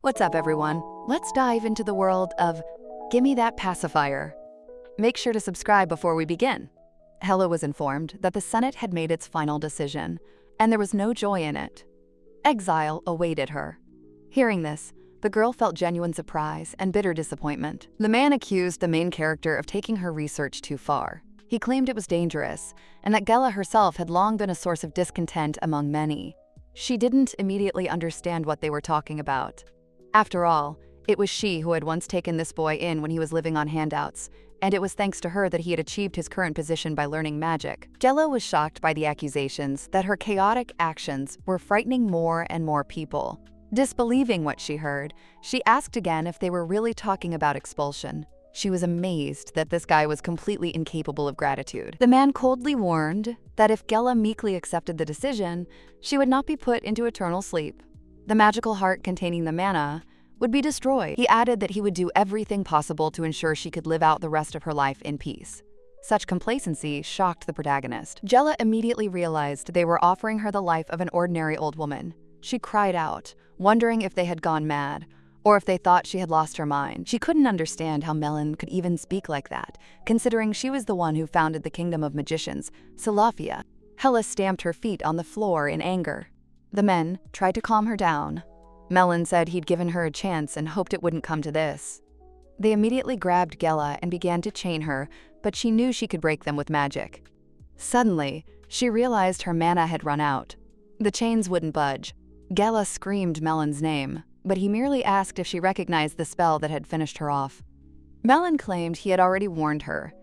What's up, everyone? Let's dive into the world of Gimme That Pacifier. Make sure to subscribe before we begin. Hella was informed that the Senate had made its final decision, and there was no joy in it. Exile awaited her. Hearing this, the girl felt genuine surprise and bitter disappointment. The man accused the main character of taking her research too far. He claimed it was dangerous, and that Gela herself had long been a source of discontent among many. She didn't immediately understand what they were talking about. After all, it was she who had once taken this boy in when he was living on handouts, and it was thanks to her that he had achieved his current position by learning magic. Gela was shocked by the accusations that her chaotic actions were frightening more and more people. Disbelieving what she heard, she asked again if they were really talking about expulsion. She was amazed that this guy was completely incapable of gratitude. The man coldly warned that if Gela meekly accepted the decision, she would not be put into eternal sleep. The magical heart containing the mana would be destroyed. He added that he would do everything possible to ensure she could live out the rest of her life in peace. Such complacency shocked the protagonist. Gela immediately realized they were offering her the life of an ordinary old woman. She cried out, wondering if they had gone mad, or if they thought she had lost her mind. She couldn't understand how Melon could even speak like that, considering she was the one who founded the Kingdom of Magicians, Salafia. Hella stamped her feet on the floor in anger. The men tried to calm her down. Melon said he'd given her a chance and hoped it wouldn't come to this. They immediately grabbed Gela and began to chain her, but she knew she could break them with magic. Suddenly, she realized her mana had run out. The chains wouldn't budge. Gela screamed Melon's name, but he merely asked if she recognized the spell that had finished her off. Melon claimed he had already warned her.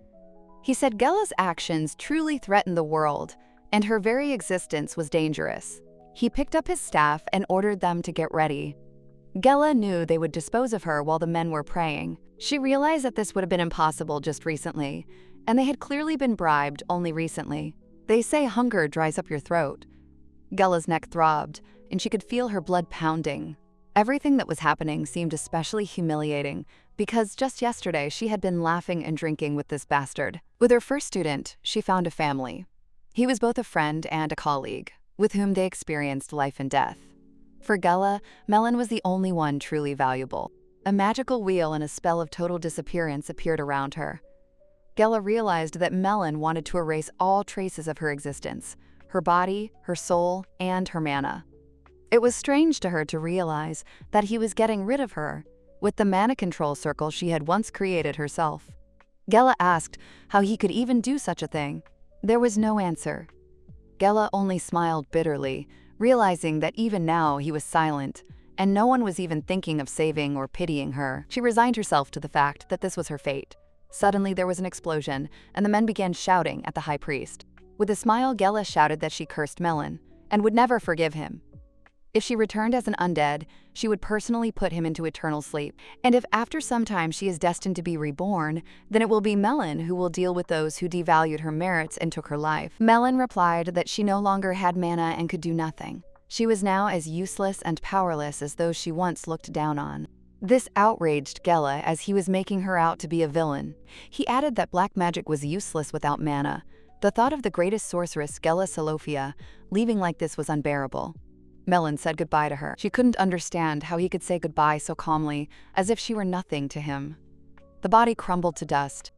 He said Gela's actions truly threatened the world, and her very existence was dangerous. He picked up his staff and ordered them to get ready. Gela knew they would dispose of her while the men were praying. She realized that this would have been impossible just recently, and they had clearly been bribed only recently. They say hunger dries up your throat. Gela's neck throbbed, and she could feel her blood pounding. Everything that was happening seemed especially humiliating, because just yesterday she had been laughing and drinking with this bastard. With her first student, she found a family. He was both a friend and a colleague, with whom they experienced life and death. For Gela, Melon was the only one truly valuable. A magical wheel and a spell of total disappearance appeared around her. Gela realized that Melon wanted to erase all traces of her existence, her body, her soul, and her mana. It was strange to her to realize that he was getting rid of her, with the mana control circle she had once created herself. Gela asked how he could even do such a thing. There was no answer. Gela only smiled bitterly, realizing that even now he was silent, and no one was even thinking of saving or pitying her. She resigned herself to the fact that this was her fate. Suddenly there was an explosion, and the men began shouting at the high priest. With a smile, Gela shouted that she cursed Melon, and would never forgive him. If she returned as an undead, she would personally put him into eternal sleep. And if after some time she is destined to be reborn, then it will be Melon who will deal with those who devalued her merits and took her life. Melon replied that she no longer had mana and could do nothing. She was now as useless and powerless as those she once looked down on. This outraged Gela, as he was making her out to be a villain. He added that black magic was useless without mana. The thought of the greatest sorceress, Gela Salofia, leaving like this was unbearable. Melon said goodbye to her. She couldn't understand how he could say goodbye so calmly, as if she were nothing to him. The body crumbled to dust.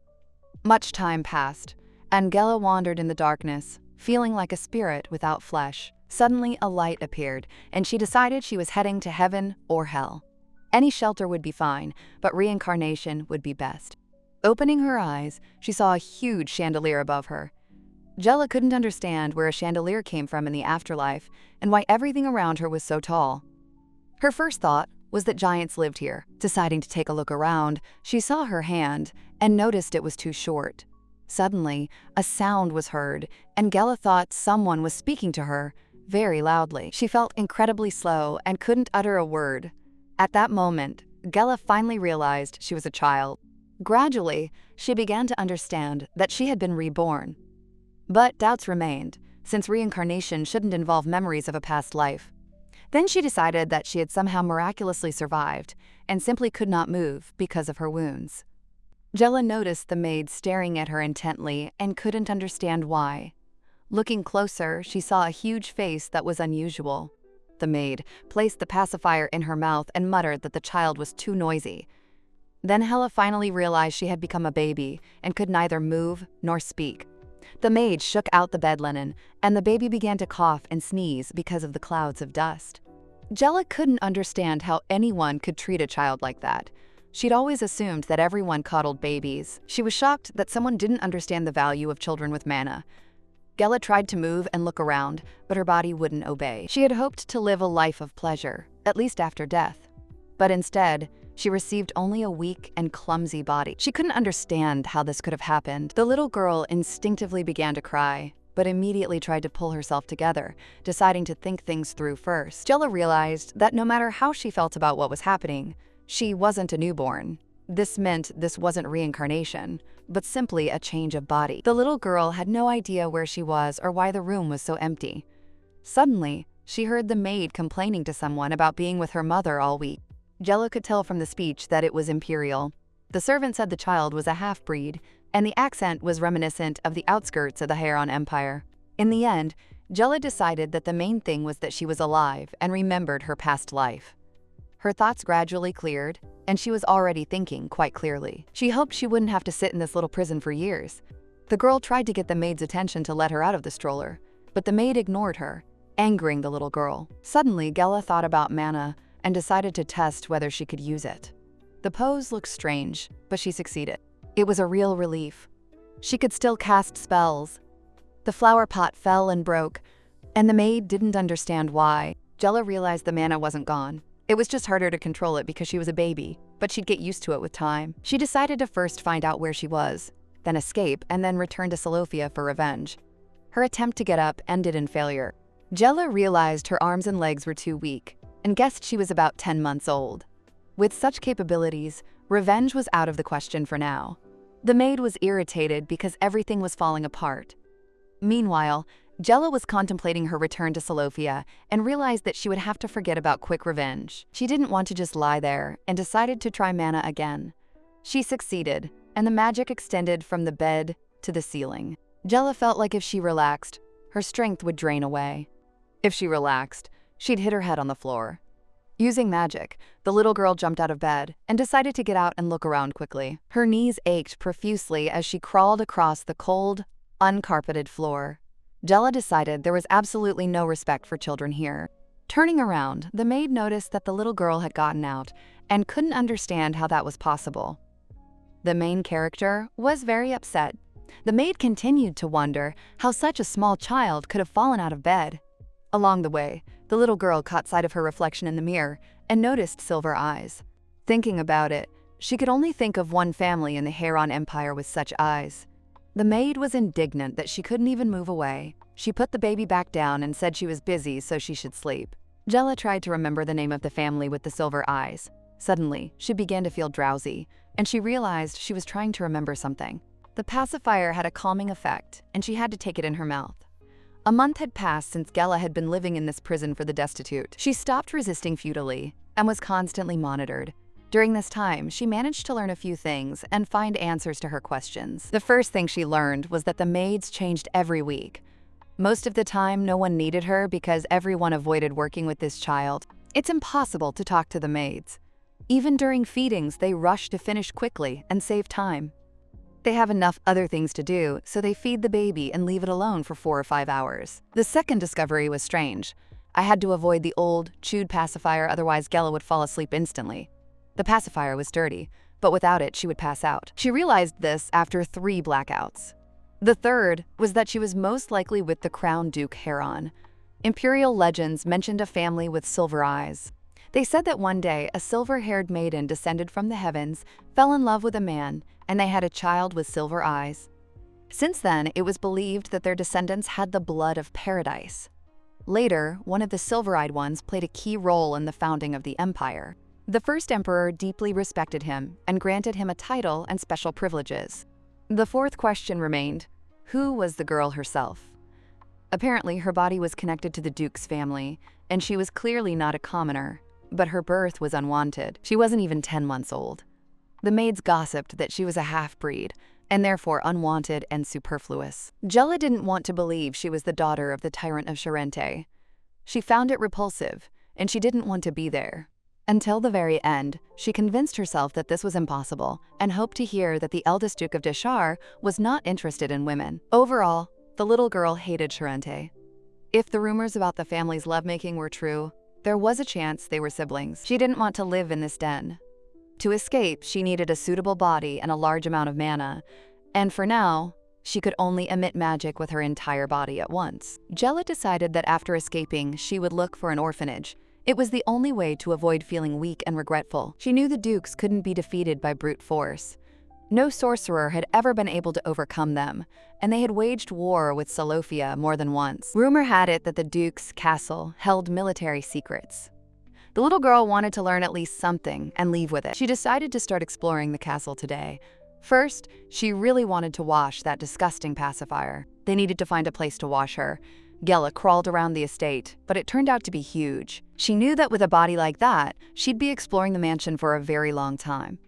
Much time passed, and Gela wandered in the darkness, feeling like a spirit without flesh. Suddenly, a light appeared, and she decided she was heading to heaven or hell. Any shelter would be fine, but reincarnation would be best. Opening her eyes, she saw a huge chandelier above her. Gela couldn't understand where a chandelier came from in the afterlife and why everything around her was so tall. Her first thought was that giants lived here. Deciding to take a look around, she saw her hand and noticed it was too short. Suddenly, a sound was heard, and Gela thought someone was speaking to her very loudly. She felt incredibly slow and couldn't utter a word. At that moment, Gela finally realized she was a child. Gradually, she began to understand that she had been reborn. But doubts remained, since reincarnation shouldn't involve memories of a past life. Then she decided that she had somehow miraculously survived and simply could not move because of her wounds. Gela noticed the maid staring at her intently and couldn't understand why. Looking closer, she saw a huge face that was unusual. The maid placed the pacifier in her mouth and muttered that the child was too noisy. Then Hela finally realized she had become a baby and could neither move nor speak. The maid shook out the bed linen, and the baby began to cough and sneeze because of the clouds of dust. Jella couldn't understand how anyone could treat a child like that. She'd always assumed that everyone coddled babies. She was shocked that someone didn't understand the value of children with mana. Gela tried to move and look around, but her body wouldn't obey. She had hoped to live a life of pleasure, at least after death. But instead, she received only a weak and clumsy body. She couldn't understand how this could have happened. The little girl instinctively began to cry, but immediately tried to pull herself together, deciding to think things through first. Jella realized that no matter how she felt about what was happening, she wasn't a newborn. This meant this wasn't reincarnation, but simply a change of body. The little girl had no idea where she was or why the room was so empty. Suddenly, she heard the maid complaining to someone about being with her mother all week. Jella could tell from the speech that it was imperial. The servant said the child was a half-breed, and the accent was reminiscent of the outskirts of the Heron Empire. In the end, Jella decided that the main thing was that she was alive and remembered her past life. Her thoughts gradually cleared, and she was already thinking quite clearly. She hoped she wouldn't have to sit in this little prison for years. The girl tried to get the maid's attention to let her out of the stroller, but the maid ignored her, angering the little girl. Suddenly, Gela thought about mana and decided to test whether she could use it. The pose looked strange, but she succeeded. It was a real relief. She could still cast spells. The flower pot fell and broke, and the maid didn't understand why. Jella realized the mana wasn't gone. It was just harder to control it because she was a baby, but she'd get used to it with time. She decided to first find out where she was, then escape, and then return to Solofia for revenge. Her attempt to get up ended in failure. Jella realized her arms and legs were too weak, and guessed she was about 10 months old. With such capabilities, revenge was out of the question for now. The maid was irritated because everything was falling apart. Meanwhile, Jella was contemplating her return to Solofia and realized that she would have to forget about quick revenge. She didn't want to just lie there and decided to try mana again. She succeeded, and the magic extended from the bed to the ceiling. Jella felt like if she relaxed, her strength would drain away. If she relaxed, she'd hit her head on the floor. Using magic, the little girl jumped out of bed and decided to get out and look around quickly. Her knees ached profusely as she crawled across the cold, uncarpeted floor. Jella decided there was absolutely no respect for children here. Turning around, the maid noticed that the little girl had gotten out and couldn't understand how that was possible. The main character was very upset. The maid continued to wonder how such a small child could have fallen out of bed. Along the way, the little girl caught sight of her reflection in the mirror and noticed silver eyes. Thinking about it, she could only think of one family in the Heron Empire with such eyes. The maid was indignant that she couldn't even move away. She put the baby back down and said she was busy so she should sleep. Jella tried to remember the name of the family with the silver eyes. Suddenly, she began to feel drowsy, and she realized she was trying to remember something. The pacifier had a calming effect, and she had to take it in her mouth. A month had passed since Gela had been living in this prison for the destitute. She stopped resisting futilely and was constantly monitored. During this time, she managed to learn a few things and find answers to her questions. The first thing she learned was that the maids changed every week. Most of the time, no one needed her because everyone avoided working with this child. It's impossible to talk to the maids. Even during feedings, they rush to finish quickly and save time. They have enough other things to do, so they feed the baby and leave it alone for 4 or 5 hours. The second discovery was strange. I had to avoid the old, chewed pacifier, otherwise Gela would fall asleep instantly. The pacifier was sturdy, but without it, she would pass out. She realized this after 3 blackouts. The third was that she was most likely with the Crown Duke Heron. Imperial legends mentioned a family with silver eyes. They said that one day a silver-haired maiden descended from the heavens, fell in love with a man, and they had a child with silver eyes. Since then, it was believed that their descendants had the blood of paradise. Later, one of the silver-eyed ones played a key role in the founding of the empire. The first emperor deeply respected him and granted him a title and special privileges. The fourth question remained: who was the girl herself? Apparently, her body was connected to the duke's family, and she was clearly not a commoner, but her birth was unwanted. She wasn't even 10 months old. The maids gossiped that she was a half-breed, and therefore unwanted and superfluous. Jella didn't want to believe she was the daughter of the tyrant of Charente. She found it repulsive, and she didn't want to be there. Until the very end, she convinced herself that this was impossible and hoped to hear that the eldest Duke of Deshar was not interested in women. Overall, the little girl hated Charente. If the rumors about the family's lovemaking were true, there was a chance they were siblings. She didn't want to live in this den. To escape, she needed a suitable body and a large amount of mana, and for now, she could only emit magic with her entire body at once. Jella decided that after escaping, she would look for an orphanage. It was the only way to avoid feeling weak and regretful. She knew the Dukes couldn't be defeated by brute force. No sorcerer had ever been able to overcome them, and they had waged war with Salofia more than once. Rumor had it that the Duke's castle held military secrets. The little girl wanted to learn at least something and leave with it. She decided to start exploring the castle today. First, she really wanted to wash that disgusting pacifier. They needed to find a place to wash her. Gela crawled around the estate, but it turned out to be huge. She knew that with a body like that, she'd be exploring the mansion for a very long time.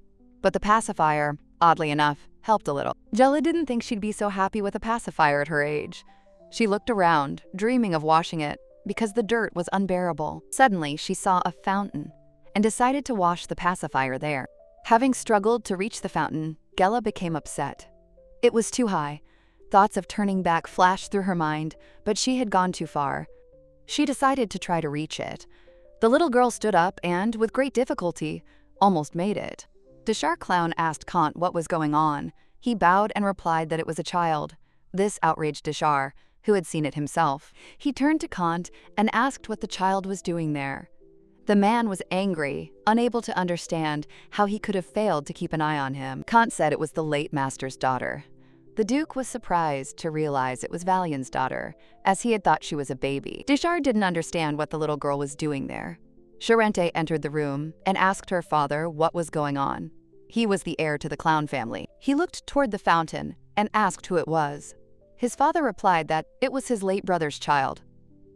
But the pacifier, oddly enough, helped a little. Jella didn't think she'd be so happy with a pacifier at her age. She looked around, dreaming of washing it, because the dirt was unbearable. Suddenly, she saw a fountain and decided to wash the pacifier there. Having struggled to reach the fountain, Gela became upset. It was too high. Thoughts of turning back flashed through her mind, but she had gone too far. She decided to try to reach it. The little girl stood up and, with great difficulty, almost made it. Deshar Clown asked Kant what was going on. He bowed and replied that it was a child. This outraged Deshar, who had seen it himself. He turned to Kant and asked what the child was doing there. The man was angry, unable to understand how he could have failed to keep an eye on him. Kant said it was the late master's daughter. The Duke was surprised to realize it was Valian's daughter, as he had thought she was a baby. Deshar didn't understand what the little girl was doing there. Charente entered the room and asked her father what was going on. He was the heir to the clown family. He looked toward the fountain and asked who it was. His father replied that it was his late brother's child.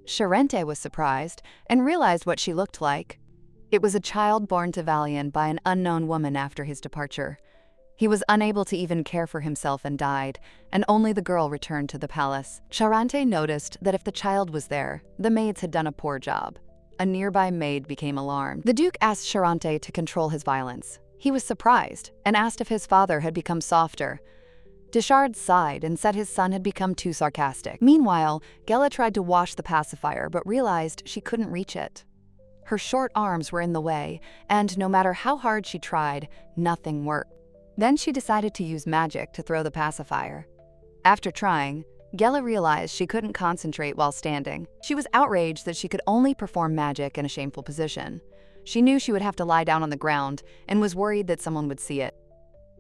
Charente was surprised and realized what she looked like. It was a child born to Valian by an unknown woman after his departure. He was unable to even care for himself and died, and only the girl returned to the palace. Charente noticed that if the child was there, the maids had done a poor job. A nearby maid became alarmed. The Duke asked Charente to control his violence. He was surprised and asked if his father had become softer. Deshard sighed and said his son had become too sarcastic. Meanwhile, Gela tried to wash the pacifier but realized she couldn't reach it. Her short arms were in the way, and no matter how hard she tried, nothing worked. Then she decided to use magic to throw the pacifier. After trying, Gela realized she couldn't concentrate while standing. She was outraged that she could only perform magic in a shameful position. She knew she would have to lie down on the ground and was worried that someone would see it.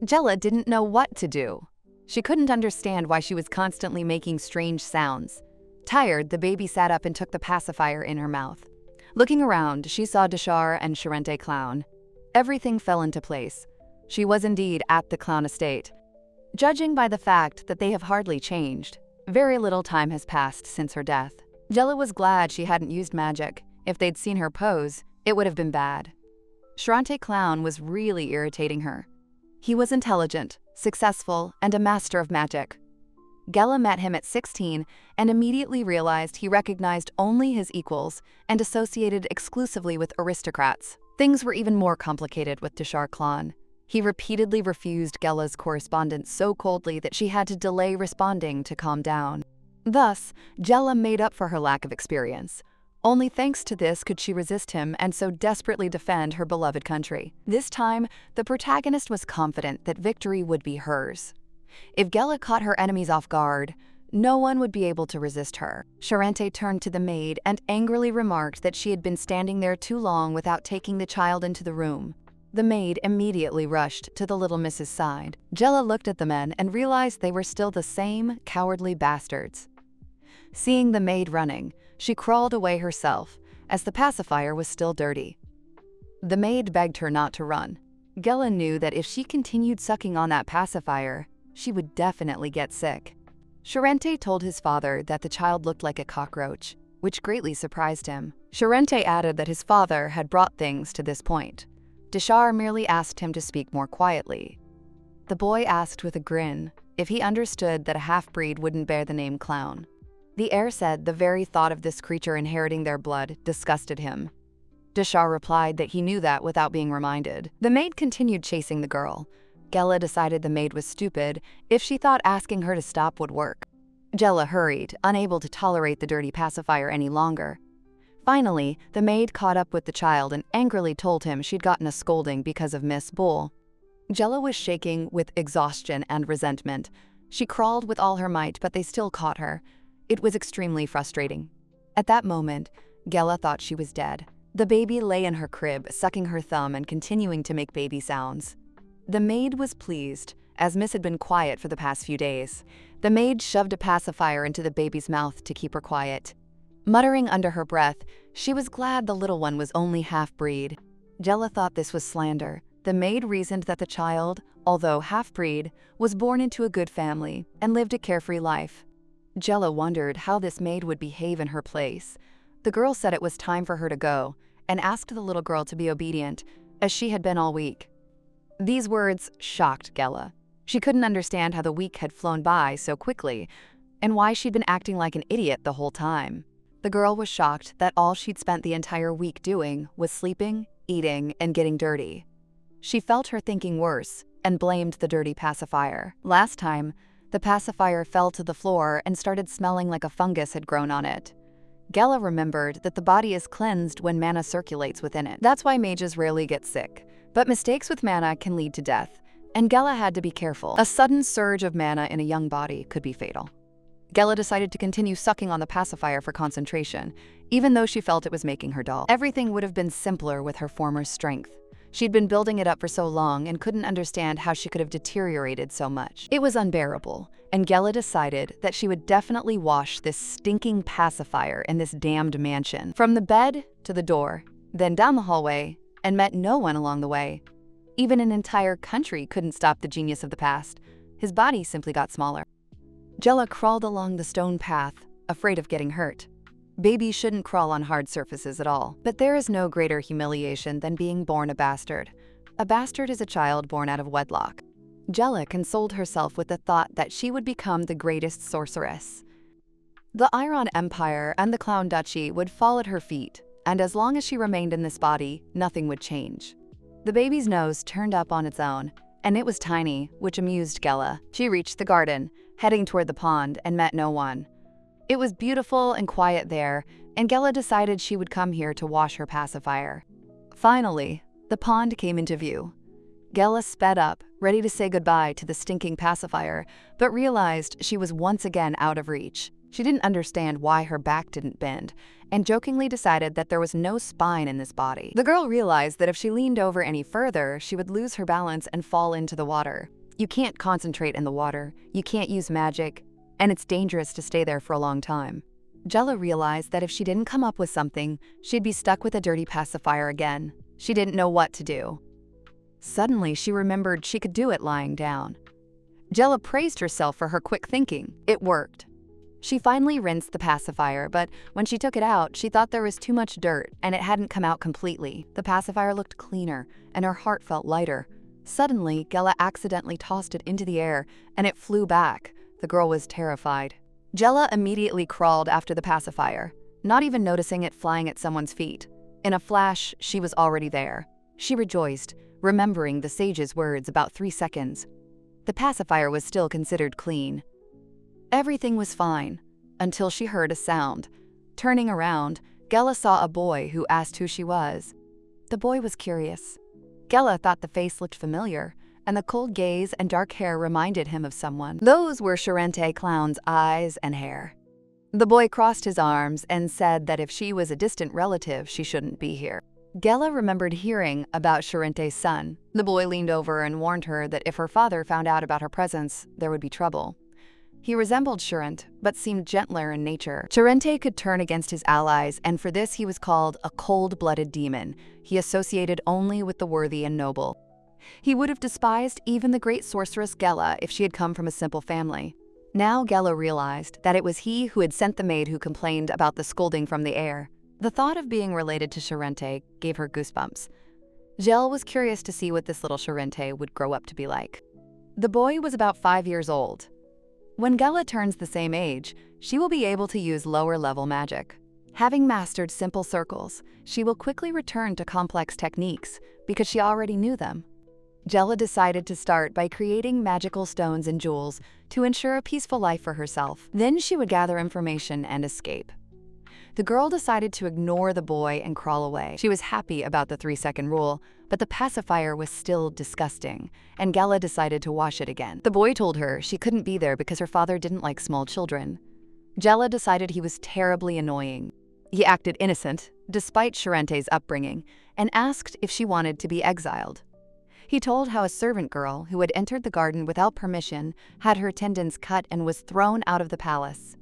Gela didn't know what to do. She couldn't understand why she was constantly making strange sounds. Tired, the baby sat up and took the pacifier in her mouth. Looking around, she saw Deshar and Charente Clown. Everything fell into place. She was indeed at the clown estate. Judging by the fact that they have hardly changed, very little time has passed since her death. Gela was glad she hadn't used magic. If they'd seen her pose, it would have been bad. Charente Clown was really irritating her. He was intelligent, successful, and a master of magic. Gela met him at 16 and immediately realized he recognized only his equals and associated exclusively with aristocrats. Things were even more complicated with Deshar Clown. He repeatedly refused Gela's correspondence so coldly that she had to delay responding to calm down. Thus, Gela made up for her lack of experience. Only thanks to this could she resist him and so desperately defend her beloved country. This time, the protagonist was confident that victory would be hers. If Gela caught her enemies off guard, no one would be able to resist her. Charente turned to the maid and angrily remarked that she had been standing there too long without taking the child into the room. The maid immediately rushed to the little miss's side. Gela looked at the men and realized they were still the same cowardly bastards. Seeing the maid running, she crawled away herself, as the pacifier was still dirty. The maid begged her not to run. Gela knew that if she continued sucking on that pacifier, she would definitely get sick. Charente told his father that the child looked like a cockroach, which greatly surprised him. Charente added that his father had brought things to this point. Deshar merely asked him to speak more quietly. The boy asked with a grin if he understood that a half-breed wouldn't bear the name Clown. The heir said the very thought of this creature inheriting their blood disgusted him. Dishar replied that he knew that without being reminded. The maid continued chasing the girl. Gela decided the maid was stupid if she thought asking her to stop would work. Gela hurried, unable to tolerate the dirty pacifier any longer. Finally, the maid caught up with the child and angrily told him she'd gotten a scolding because of Miss Bull. Gela was shaking with exhaustion and resentment. She crawled with all her might, but they still caught her. It was extremely frustrating. At that moment, Gela thought she was dead. The baby lay in her crib, sucking her thumb and continuing to make baby sounds. The maid was pleased, as Miss had been quiet for the past few days. The maid shoved a pacifier into the baby's mouth to keep her quiet. Muttering under her breath, she was glad the little one was only half-breed. Gela thought this was slander. The maid reasoned that the child, although half-breed, was born into a good family and lived a carefree life. Gela wondered how this maid would behave in her place. The girl said it was time for her to go and asked the little girl to be obedient, as she had been all week. These words shocked Gela. She couldn't understand how the week had flown by so quickly and why she'd been acting like an idiot the whole time. The girl was shocked that all she'd spent the entire week doing was sleeping, eating, and getting dirty. She felt her thinking worse and blamed the dirty pacifier. Last time, the pacifier fell to the floor and started smelling like a fungus had grown on it. Gela remembered that the body is cleansed when mana circulates within it. That's why mages rarely get sick. But mistakes with mana can lead to death, and Gela had to be careful. A sudden surge of mana in a young body could be fatal. Gela decided to continue sucking on the pacifier for concentration, even though she felt it was making her dull. Everything would have been simpler with her former strength. She'd been building it up for so long and couldn't understand how she could have deteriorated so much. It was unbearable, and Gela decided that she would definitely wash this stinking pacifier in this damned mansion. From the bed to the door, then down the hallway, and met no one along the way. Even an entire country couldn't stop the genius of the past. His body simply got smaller. Gela crawled along the stone path, afraid of getting hurt. Babies shouldn't crawl on hard surfaces at all. But there is no greater humiliation than being born a bastard. A bastard is a child born out of wedlock. Gela consoled herself with the thought that she would become the greatest sorceress. The Iron Empire and the Clown Duchy would fall at her feet, and as long as she remained in this body, nothing would change. The baby's nose turned up on its own, and it was tiny, which amused Gela. She reached the garden, heading toward the pond, and met no one. It was beautiful and quiet there, and Gela decided she would come here to wash her pacifier. Finally, the pond came into view. Gela sped up, ready to say goodbye to the stinking pacifier, but realized she was once again out of reach. She didn't understand why her back didn't bend, and jokingly decided that there was no spine in this body. The girl realized that if she leaned over any further, she would lose her balance and fall into the water. You can't concentrate in the water, you can't use magic, and it's dangerous to stay there for a long time. Gela realized that if she didn't come up with something, she'd be stuck with a dirty pacifier again. She didn't know what to do. Suddenly, she remembered she could do it lying down. Gela praised herself for her quick thinking. It worked. She finally rinsed the pacifier, but when she took it out, she thought there was too much dirt and it hadn't come out completely. The pacifier looked cleaner, and her heart felt lighter. Suddenly, Gela accidentally tossed it into the air, and it flew back. The girl was terrified. Gela immediately crawled after the pacifier, not even noticing it flying at someone's feet. In a flash, she was already there. She rejoiced, remembering the sage's words about 3 seconds. The pacifier was still considered clean. Everything was fine, until she heard a sound. Turning around, Gela saw a boy who asked who she was. The boy was curious. Gela thought the face looked familiar, and the cold gaze and dark hair reminded him of someone. Those were Charente Clown's eyes and hair. The boy crossed his arms and said that if she was a distant relative, she shouldn't be here. Gela remembered hearing about Charente's son. The boy leaned over and warned her that if her father found out about her presence, there would be trouble. He resembled Charente, but seemed gentler in nature. Charente could turn against his allies, and for this he was called a cold-blooded demon. He associated only with the worthy and noble. He would have despised even the great sorceress Gela if she had come from a simple family. Now Gela realized that it was he who had sent the maid who complained about the scolding from the air. The thought of being related to Charente gave her goosebumps. Gela was curious to see what this little Charente would grow up to be like. The boy was about 5 years old. When Gela turns the same age, she will be able to use lower-level magic. Having mastered simple circles, she will quickly return to complex techniques because she already knew them. Gela decided to start by creating magical stones and jewels to ensure a peaceful life for herself. Then she would gather information and escape. The girl decided to ignore the boy and crawl away. She was happy about the 3-second rule, but the pacifier was still disgusting, and Gela decided to wash it again. The boy told her she couldn't be there because her father didn't like small children. Gela decided he was terribly annoying. He acted innocent, despite Sharente's upbringing, and asked if she wanted to be exiled. He told how a servant girl who had entered the garden without permission had her tendons cut and was thrown out of the palace.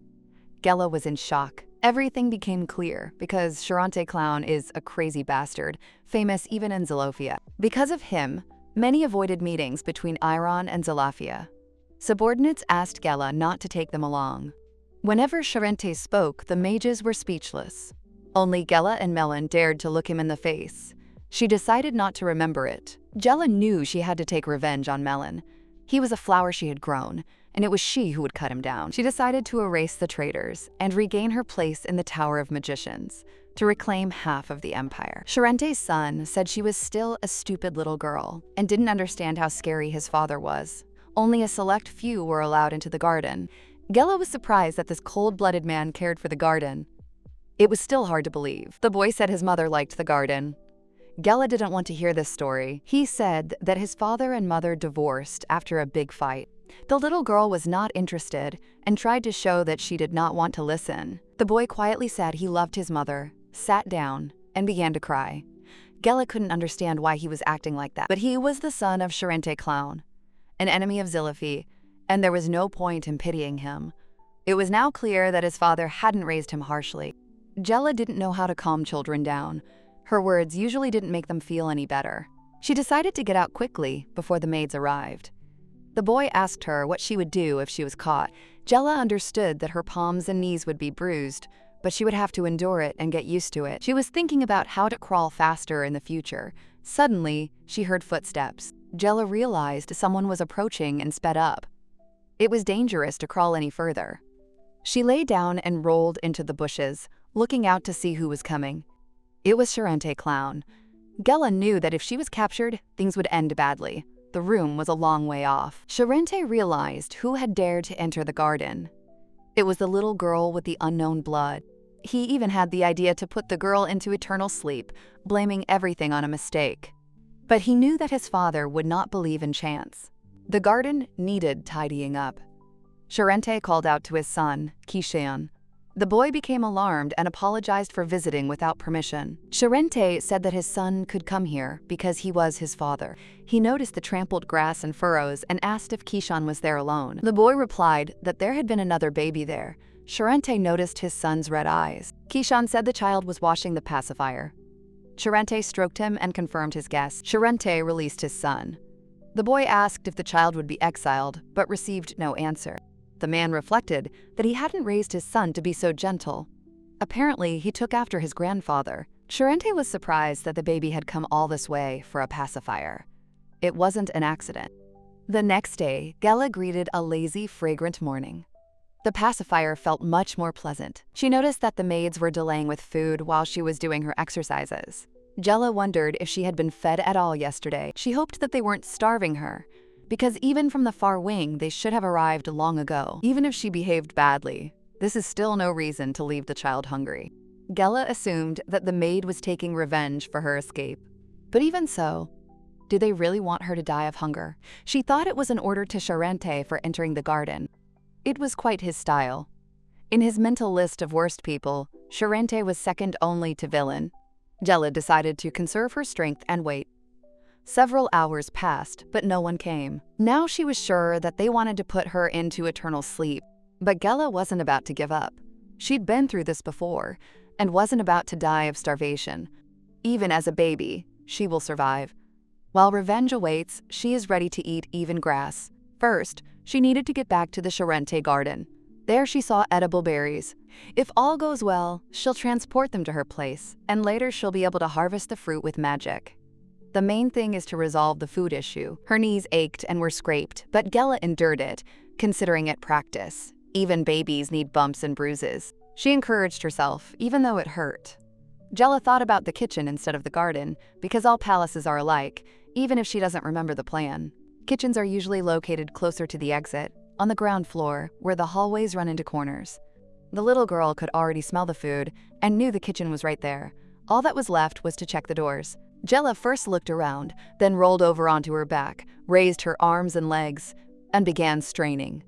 Gela was in shock. Everything became clear because Sharente Clown is a crazy bastard, famous even in Zalofia. Because of him, many avoided meetings between Iron and Zalafia. Subordinates asked Gela not to take them along. Whenever Sharente spoke, the mages were speechless. Only Gela and Melon dared to look him in the face. She decided not to remember it. Gela knew she had to take revenge on Melon. He was a flower she had grown, and it was she who would cut him down. She decided to erase the traitors and regain her place in the Tower of Magicians to reclaim half of the empire. Sharente's son said she was still a stupid little girl and didn't understand how scary his father was. Only a select few were allowed into the garden. Gela was surprised that this cold-blooded man cared for the garden. It was still hard to believe. The boy said his mother liked the garden. Gela didn't want to hear this story. He said that his father and mother divorced after a big fight. The little girl was not interested and tried to show that she did not want to listen. The boy quietly said he loved his mother, sat down, and began to cry. Gela couldn't understand why he was acting like that, but he was the son of Sharente Clown, an enemy of Zillifi, and there was no point in pitying him. It was now clear that his father hadn't raised him harshly. Gela didn't know how to calm children down. Her words usually didn't make them feel any better. She decided to get out quickly before the maids arrived. The boy asked her what she would do if she was caught. Gela understood that her palms and knees would be bruised, but she would have to endure it and get used to it. She was thinking about how to crawl faster in the future. Suddenly, she heard footsteps. Gela realized someone was approaching and sped up. It was dangerous to crawl any further. She lay down and rolled into the bushes, looking out to see who was coming. It was Sharente Clown. Gela knew that if she was captured, things would end badly. The room was a long way off. Sharente realized who had dared to enter the garden. It was the little girl with the unknown blood. He even had the idea to put the girl into eternal sleep, blaming everything on a mistake. But he knew that his father would not believe in chance. The garden needed tidying up. Sharente called out to his son, Kishan. The boy became alarmed and apologized for visiting without permission. Sharente said that his son could come here because he was his father. He noticed the trampled grass and furrows and asked if Kishan was there alone. The boy replied that there had been another baby there. Sharente noticed his son's red eyes. Kishan said the child was washing the pacifier. Sharente stroked him and confirmed his guess. Sharente released his son. The boy asked if the child would be exiled, but received no answer. The man reflected that he hadn't raised his son to be so gentle. Apparently, he took after his grandfather. Sharente was surprised that the baby had come all this way for a pacifier. It wasn't an accident. The next day, Gela greeted a lazy, fragrant morning. The pacifier felt much more pleasant. She noticed that the maids were delaying with food while she was doing her exercises. Gela wondered if she had been fed at all yesterday. She hoped that they weren't starving her, because even from the far wing, they should have arrived long ago. Even if she behaved badly, this is still no reason to leave the child hungry. Gela assumed that the maid was taking revenge for her escape. But even so, did they really want her to die of hunger? She thought it was an order to Sharente for entering the garden. It was quite his style. In his mental list of worst people, Sharente was second only to villain. Gela decided to conserve her strength and wait. Several hours passed, but no one came. Now she was sure that they wanted to put her into eternal sleep. But Gela wasn't about to give up. She'd been through this before, and wasn't about to die of starvation. Even as a baby, she will survive. While revenge awaits, she is ready to eat even grass. First, she needed to get back to the Sharente garden. There she saw edible berries. If all goes well, she'll transport them to her place, and later she'll be able to harvest the fruit with magic. The main thing is to resolve the food issue. Her knees ached and were scraped, but Gela endured it, considering it practice. Even babies need bumps and bruises. She encouraged herself, even though it hurt. Jella thought about the kitchen instead of the garden, because all palaces are alike, even if she doesn't remember the plan. Kitchens are usually located closer to the exit, on the ground floor, where the hallways run into corners. The little girl could already smell the food and knew the kitchen was right there. All that was left was to check the doors. Jella first looked around, then rolled over onto her back, raised her arms and legs, and began straining.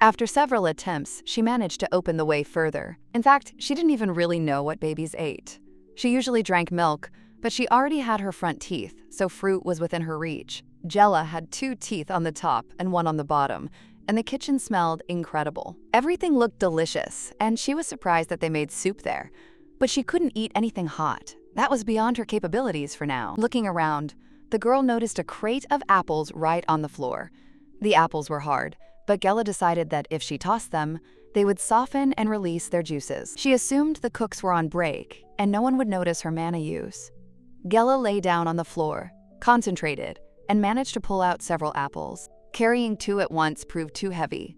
After several attempts, she managed to open the way further. In fact, she didn't even really know what babies ate. She usually drank milk, but she already had her front teeth, so fruit was within her reach. Jella had 2 teeth on the top and 1 on the bottom, and the kitchen smelled incredible. Everything looked delicious, and she was surprised that they made soup there. But she couldn't eat anything hot. That was beyond her capabilities for now. Looking around, the girl noticed a crate of apples right on the floor. The apples were hard, but Gela decided that if she tossed them, they would soften and release their juices. She assumed the cooks were on break, and no one would notice her mana use. Gela lay down on the floor, concentrated, and managed to pull out several apples. Carrying 2 at once proved too heavy.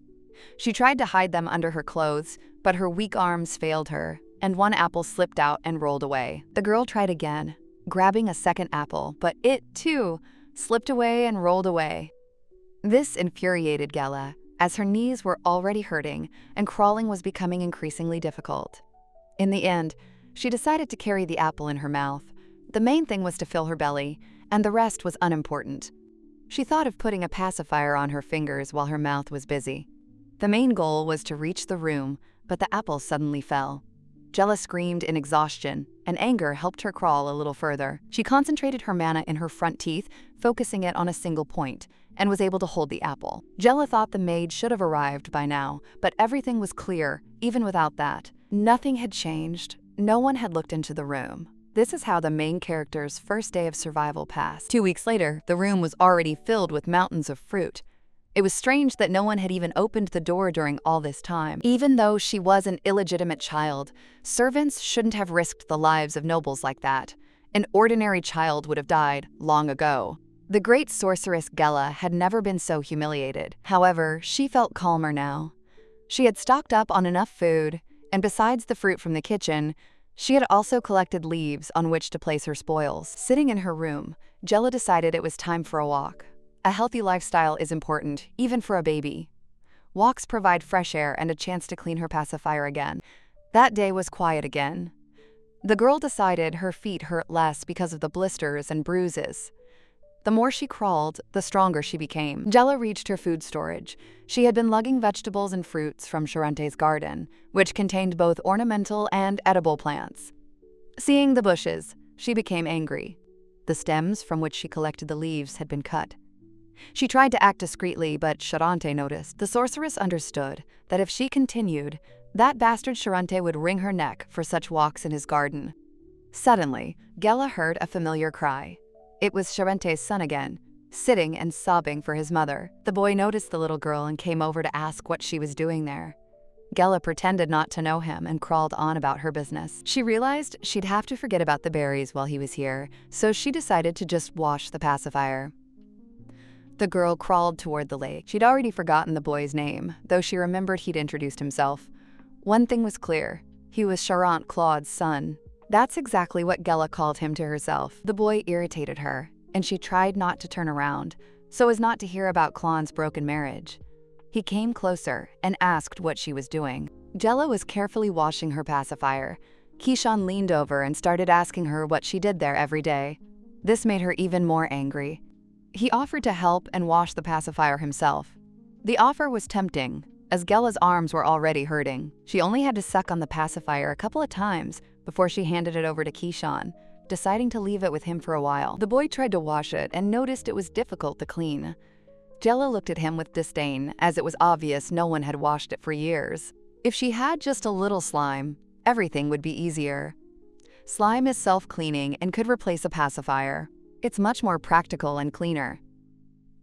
She tried to hide them under her clothes, but her weak arms failed her, and 1 apple slipped out and rolled away. The girl tried again, grabbing a second apple, but it, too, slipped away and rolled away. This infuriated Gela, as her knees were already hurting and crawling was becoming increasingly difficult. In the end, she decided to carry the apple in her mouth. The main thing was to fill her belly, and the rest was unimportant. She thought of putting a pacifier on her fingers while her mouth was busy. The main goal was to reach the room, but the apple suddenly fell. Gela screamed in exhaustion, and anger helped her crawl a little further. She concentrated her mana in her front teeth, focusing it on a single point, and was able to hold the apple. Gela thought the maid should have arrived by now, but everything was clear, even without that. Nothing had changed. No one had looked into the room. This is how the main character's first day of survival passed. 2 weeks later, the room was already filled with mountains of fruit. It was strange that no one had even opened the door during all this time. Even though she was an illegitimate child, servants shouldn't have risked the lives of nobles like that. An ordinary child would have died long ago. The great sorceress Gela had never been so humiliated. However, she felt calmer now. She had stocked up on enough food, and besides the fruit from the kitchen, she had also collected leaves on which to place her spoils. Sitting in her room, Gela decided it was time for a walk. A healthy lifestyle is important, even for a baby. Walks provide fresh air and a chance to clean her pacifier again. That day was quiet again. The girl decided her feet hurt less because of the blisters and bruises. The more she crawled, the stronger she became. Gela reached her food storage. She had been lugging vegetables and fruits from Charante's garden, which contained both ornamental and edible plants. Seeing the bushes, she became angry. The stems from which she collected the leaves had been cut. She tried to act discreetly, but Charante noticed. The sorceress understood that if she continued, that bastard Charante would wring her neck for such walks in his garden. Suddenly, Gela heard a familiar cry. It was Charante's son again, sitting and sobbing for his mother. The boy noticed the little girl and came over to ask what she was doing there. Gela pretended not to know him and crawled on about her business. She realized she'd have to forget about the berries while he was here, so she decided to just wash the pacifier. The girl crawled toward the lake. She'd already forgotten the boy's name, though she remembered he'd introduced himself. One thing was clear. He was Charant Claude's son. That's exactly what Gela called him to herself. The boy irritated her, and she tried not to turn around, so as not to hear about Claude's broken marriage. He came closer and asked what she was doing. Gela was carefully washing her pacifier. Kishan leaned over and started asking her what she did there every day. This made her even more angry. He offered to help and wash the pacifier himself. The offer was tempting, as Gela's arms were already hurting. She only had to suck on the pacifier a couple of times before she handed it over to Kishan, deciding to leave it with him for a while. The boy tried to wash it and noticed it was difficult to clean. Gela looked at him with disdain, as it was obvious no one had washed it for years. If she had just a little slime, everything would be easier. Slime is self-cleaning and could replace a pacifier. It's much more practical and cleaner.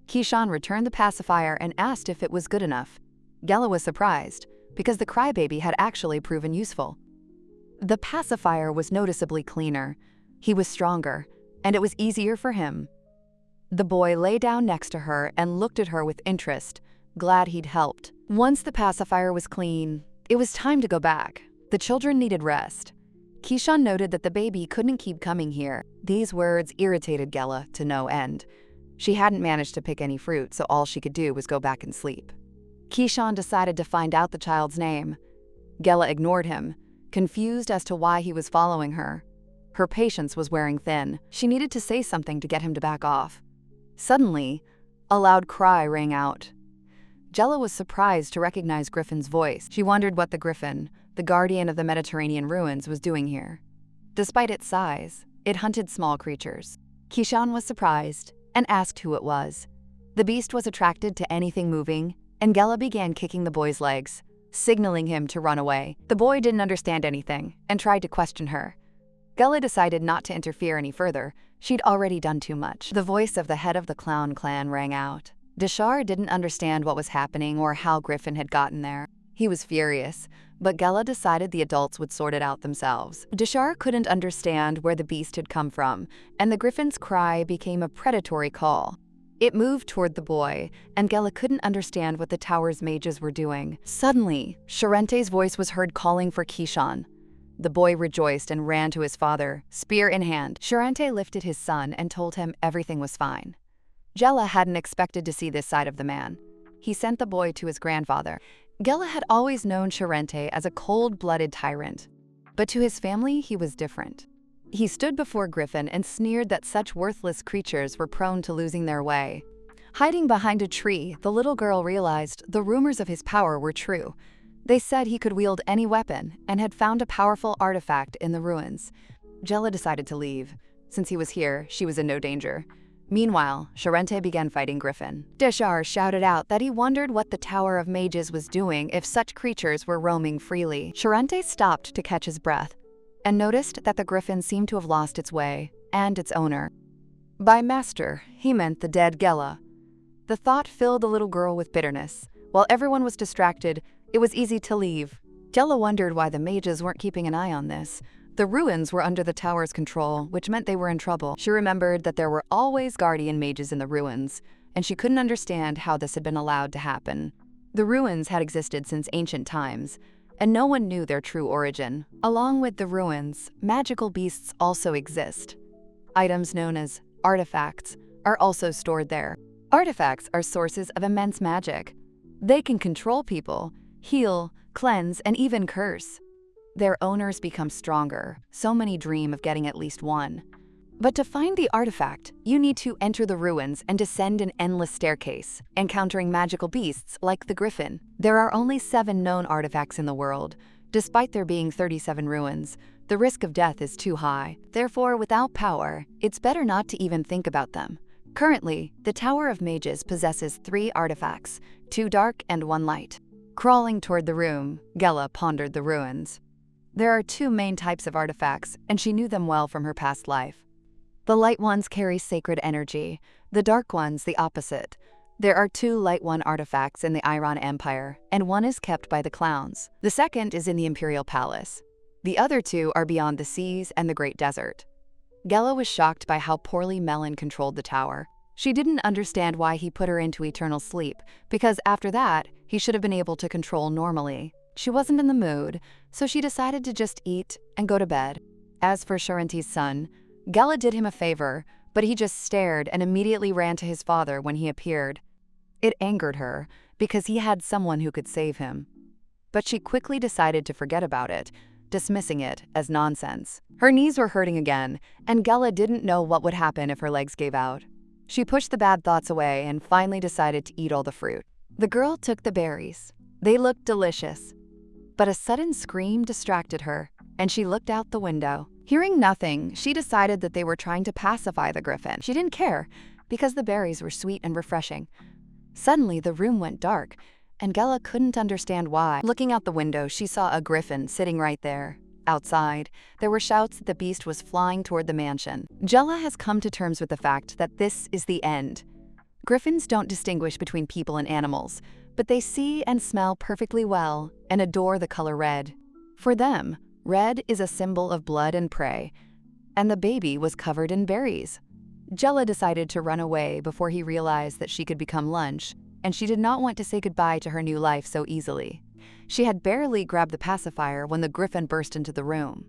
Kishan returned the pacifier and asked if it was good enough. Gela was surprised, because the crybaby had actually proven useful. The pacifier was noticeably cleaner. He was stronger, and it was easier for him. The boy lay down next to her and looked at her with interest, glad he'd helped. Once the pacifier was clean, it was time to go back. The children needed rest. Kishan noted that the baby couldn't keep coming here. These words irritated Gela to no end. She hadn't managed to pick any fruit, so all she could do was go back and sleep. Kishan decided to find out the child's name. Gela ignored him, confused as to why he was following her. Her patience was wearing thin. She needed to say something to get him to back off. Suddenly, a loud cry rang out. Gela was surprised to recognize Griffin's voice. She wondered what the griffin, the guardian of the Mediterranean ruins, was doing here. Despite its size, it hunted small creatures. Kishan was surprised and asked who it was. The beast was attracted to anything moving, and Gela began kicking the boy's legs, signaling him to run away. The boy didn't understand anything and tried to question her. Gela decided not to interfere any further. She'd already done too much. The voice of the head of the clown clan rang out. Deshar didn't understand what was happening or how Griffin had gotten there. He was furious, but Gela decided the adults would sort it out themselves. Deshar couldn't understand where the beast had come from, and the griffin's cry became a predatory call. It moved toward the boy, and Gela couldn't understand what the tower's mages were doing. Suddenly, Sharente's voice was heard calling for Kishan. The boy rejoiced and ran to his father, spear in hand. Sharente lifted his son and told him everything was fine. Gela hadn't expected to see this side of the man. He sent the boy to his grandfather. Gela had always known Sharente as a cold-blooded tyrant, but to his family he was different. He stood before Griffin and sneered that such worthless creatures were prone to losing their way. Hiding behind a tree, the little girl realized the rumors of his power were true. They said he could wield any weapon and had found a powerful artifact in the ruins. Gela decided to leave. Since he was here, she was in no danger. Meanwhile, Sharente began fighting Griffin. Deshar shouted out that he wondered what the Tower of Mages was doing if such creatures were roaming freely. Sharente stopped to catch his breath and noticed that the griffin seemed to have lost its way and its owner. By master, he meant the dead Gela. The thought filled the little girl with bitterness. While everyone was distracted, it was easy to leave. Gela wondered why the mages weren't keeping an eye on this. The ruins were under the tower's control, which meant they were in trouble. She remembered that there were always guardian mages in the ruins, and she couldn't understand how this had been allowed to happen. The ruins had existed since ancient times, and no one knew their true origin. Along with the ruins, magical beasts also exist. Items known as artifacts are also stored there. Artifacts are sources of immense magic. They can control people, heal, cleanse, and even curse. Their owners become stronger. So many dream of getting at least one. But to find the artifact, you need to enter the ruins and descend an endless staircase, encountering magical beasts like the griffin. There are only 7 known artifacts in the world. Despite there being 37 ruins, the risk of death is too high. Therefore, without power, it's better not to even think about them. Currently, the Tower of Mages possesses 3 artifacts, 2 dark and 1 light. Crawling toward the room, Gela pondered the ruins. There are 2 main types of artifacts, and she knew them well from her past life. The light ones carry sacred energy, the dark ones the opposite. There are 2 light one artifacts in the Iran Empire, and one is kept by the clowns. The second is in the Imperial Palace. The other 2 are beyond the seas and the Great Desert. Gela was shocked by how poorly Melon controlled the tower. She didn't understand why he put her into eternal sleep, because after that, he should have been able to control normally. She wasn't in the mood, so she decided to just eat and go to bed. As for Sharente's son, Gela did him a favor, but he just stared and immediately ran to his father when he appeared. It angered her, because he had someone who could save him. But she quickly decided to forget about it, dismissing it as nonsense. Her knees were hurting again, and Gela didn't know what would happen if her legs gave out. She pushed the bad thoughts away and finally decided to eat all the fruit. The girl took the berries. They looked delicious. But a sudden scream distracted her, and she looked out the window. Hearing nothing, she decided that they were trying to pacify the griffin. She didn't care, because the berries were sweet and refreshing. Suddenly, the room went dark, and Gela couldn't understand why. Looking out the window, she saw a griffin sitting right there. Outside, there were shouts that the beast was flying toward the mansion. Gela has come to terms with the fact that this is the end. Griffins don't distinguish between people and animals, but they see and smell perfectly well and adore the color red. For them, red is a symbol of blood and prey, and the baby was covered in berries. Gela decided to run away before he realized that she could become lunch, and she did not want to say goodbye to her new life so easily. She had barely grabbed the pacifier when the griffin burst into the room.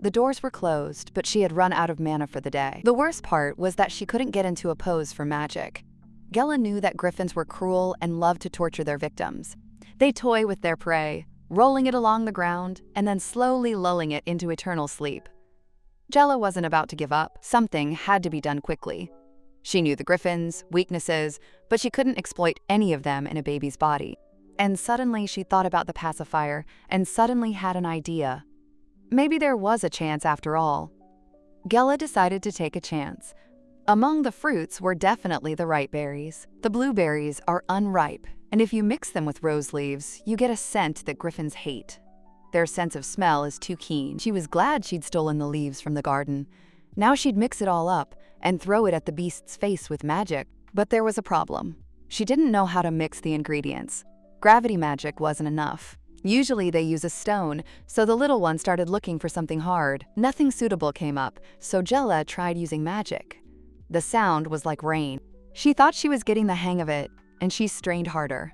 The doors were closed, but she had run out of mana for the day. The worst part was that she couldn't get into a pose for magic. Gela knew that griffins were cruel and loved to torture their victims. They toy with their prey, rolling it along the ground and then slowly lulling it into eternal sleep. Gela wasn't about to give up. Something had to be done quickly. She knew the griffins' weaknesses, but she couldn't exploit any of them in a baby's body. And suddenly she thought about the pacifier and suddenly had an idea. Maybe there was a chance after all. Gela decided to take a chance. Among the fruits were definitely the ripe berries. The blueberries are unripe, and if you mix them with rose leaves, you get a scent that griffins hate. Their sense of smell is too keen. She was glad she'd stolen the leaves from the garden. Now she'd mix it all up and throw it at the beast's face with magic. But there was a problem. She didn't know how to mix the ingredients. Gravity magic wasn't enough. Usually they use a stone, so the little one started looking for something hard. Nothing suitable came up, so Gela tried using magic. The sound was like rain. She thought she was getting the hang of it, and she strained harder.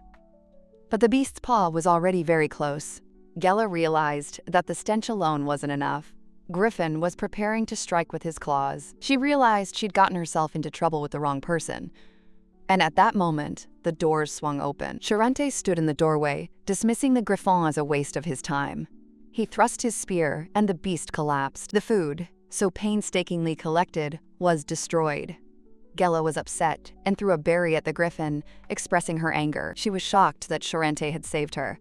But the beast's paw was already very close. Gela realized that the stench alone wasn't enough. Griffin was preparing to strike with his claws. She realized she'd gotten herself into trouble with the wrong person. And at that moment, the doors swung open. Charente stood in the doorway, dismissing the griffon as a waste of his time. He thrust his spear, and the beast collapsed. The food, so painstakingly collected, was destroyed. Gela was upset and threw a berry at the griffin, expressing her anger. She was shocked that Charente had saved her,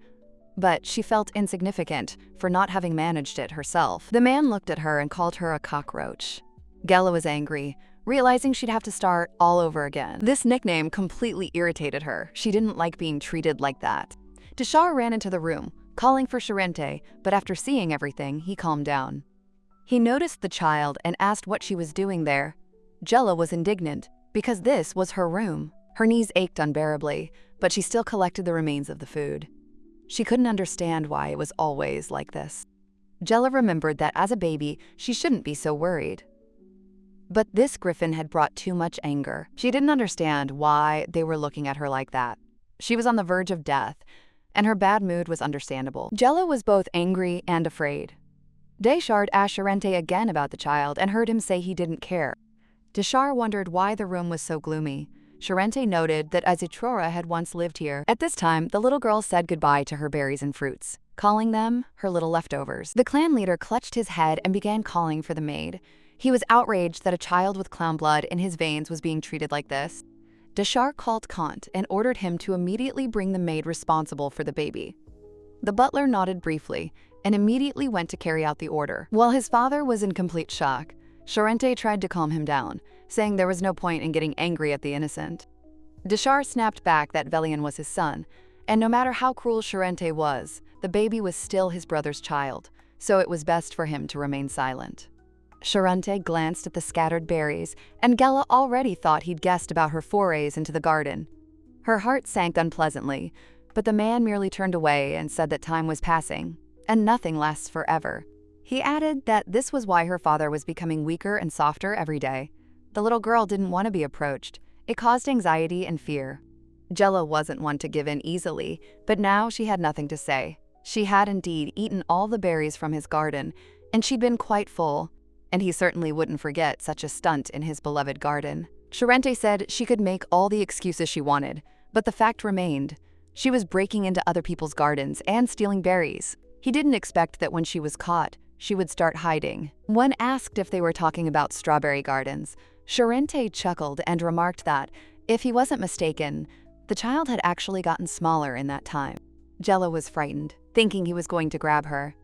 but she felt insignificant for not having managed it herself. The man looked at her and called her a cockroach. Gela was angry, realizing she'd have to start all over again. This nickname completely irritated her. She didn't like being treated like that. Deshar ran into the room, calling for Charente, but after seeing everything, he calmed down. He noticed the child and asked what she was doing there. Gela was indignant, because this was her room. Her knees ached unbearably, but she still collected the remains of the food. She couldn't understand why it was always like this. Gela remembered that as a baby, she shouldn't be so worried. But this griffin had brought too much anger. She didn't understand why they were looking at her like that. She was on the verge of death, and her bad mood was understandable. Gela was both angry and afraid. Deshard asked Charente again about the child and heard him say he didn't care. Deshar wondered why the room was so gloomy. Charente noted that Azitrora had once lived here. At this time, the little girl said goodbye to her berries and fruits, calling them her little leftovers. The clan leader clutched his head and began calling for the maid. He was outraged that a child with clown blood in his veins was being treated like this. Deshar called Kant and ordered him to immediately bring the maid responsible for the baby. The butler nodded briefly and immediately went to carry out the order. While his father was in complete shock, Charente tried to calm him down, saying there was no point in getting angry at the innocent. Deshar snapped back that Velian was his son, and no matter how cruel Charente was, the baby was still his brother's child, so it was best for him to remain silent. Charente glanced at the scattered berries, and Gela already thought he'd guessed about her forays into the garden. Her heart sank unpleasantly, but the man merely turned away and said that time was passing, and nothing lasts forever. He added that this was why her father was becoming weaker and softer every day. The little girl didn't want to be approached. It caused anxiety and fear. Gela wasn't one to give in easily, but now she had nothing to say. She had indeed eaten all the berries from his garden, and she'd been quite full, and he certainly wouldn't forget such a stunt in his beloved garden. Charente said she could make all the excuses she wanted, but the fact remained. She was breaking into other people's gardens and stealing berries. He didn't expect that when she was caught, she would start hiding. When asked if they were talking about strawberry gardens, Charente chuckled and remarked that, if he wasn't mistaken, the child had actually gotten smaller in that time. Gela was frightened, thinking he was going to grab her.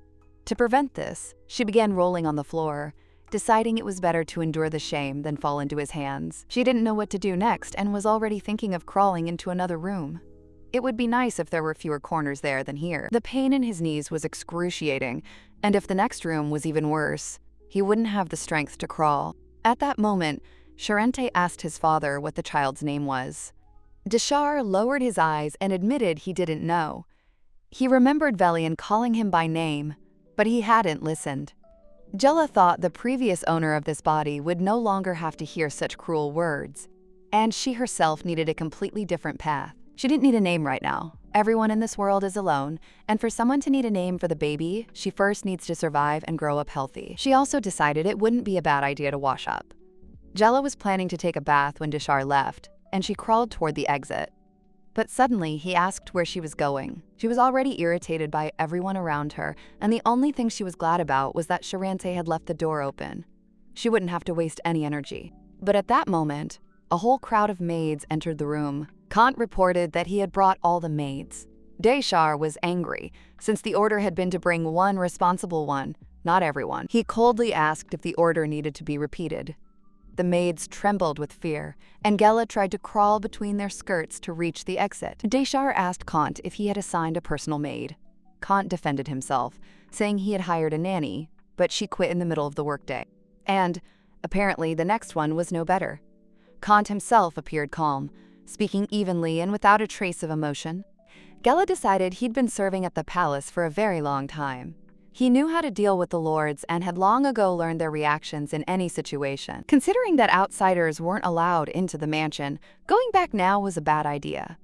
To prevent this, she began rolling on the floor, deciding it was better to endure the shame than fall into his hands. She didn't know what to do next and was already thinking of crawling into another room. It would be nice if there were fewer corners there than here. The pain in his knees was excruciating, and if the next room was even worse, he wouldn't have the strength to crawl. At that moment, Charente asked his father what the child's name was. Deshar lowered his eyes and admitted he didn't know. He remembered Velian calling him by name, but he hadn't listened. Gela thought the previous owner of this body would no longer have to hear such cruel words, and she herself needed a completely different path. She didn't need a name right now. Everyone in this world is alone, and for someone to need a name for the baby, she first needs to survive and grow up healthy. She also decided it wouldn't be a bad idea to wash up. Jella was planning to take a bath when Dishar left, and she crawled toward the exit. But suddenly, he asked where she was going. She was already irritated by everyone around her, and the only thing she was glad about was that Charante had left the door open. She wouldn't have to waste any energy. But at that moment, a whole crowd of maids entered the room. Kant reported that he had brought all the maids. Deshar was angry, since the order had been to bring one responsible one, not everyone. He coldly asked if the order needed to be repeated. The maids trembled with fear, and Gela tried to crawl between their skirts to reach the exit. Deshar asked Kant if he had assigned a personal maid. Kant defended himself, saying he had hired a nanny, but she quit in the middle of the workday. And, apparently, the next one was no better. Kant himself appeared calm, speaking evenly and without a trace of emotion. Gela decided he'd been serving at the palace for a very long time. He knew how to deal with the lords and had long ago learned their reactions in any situation. Considering that outsiders weren't allowed into the mansion, going back now was a bad idea.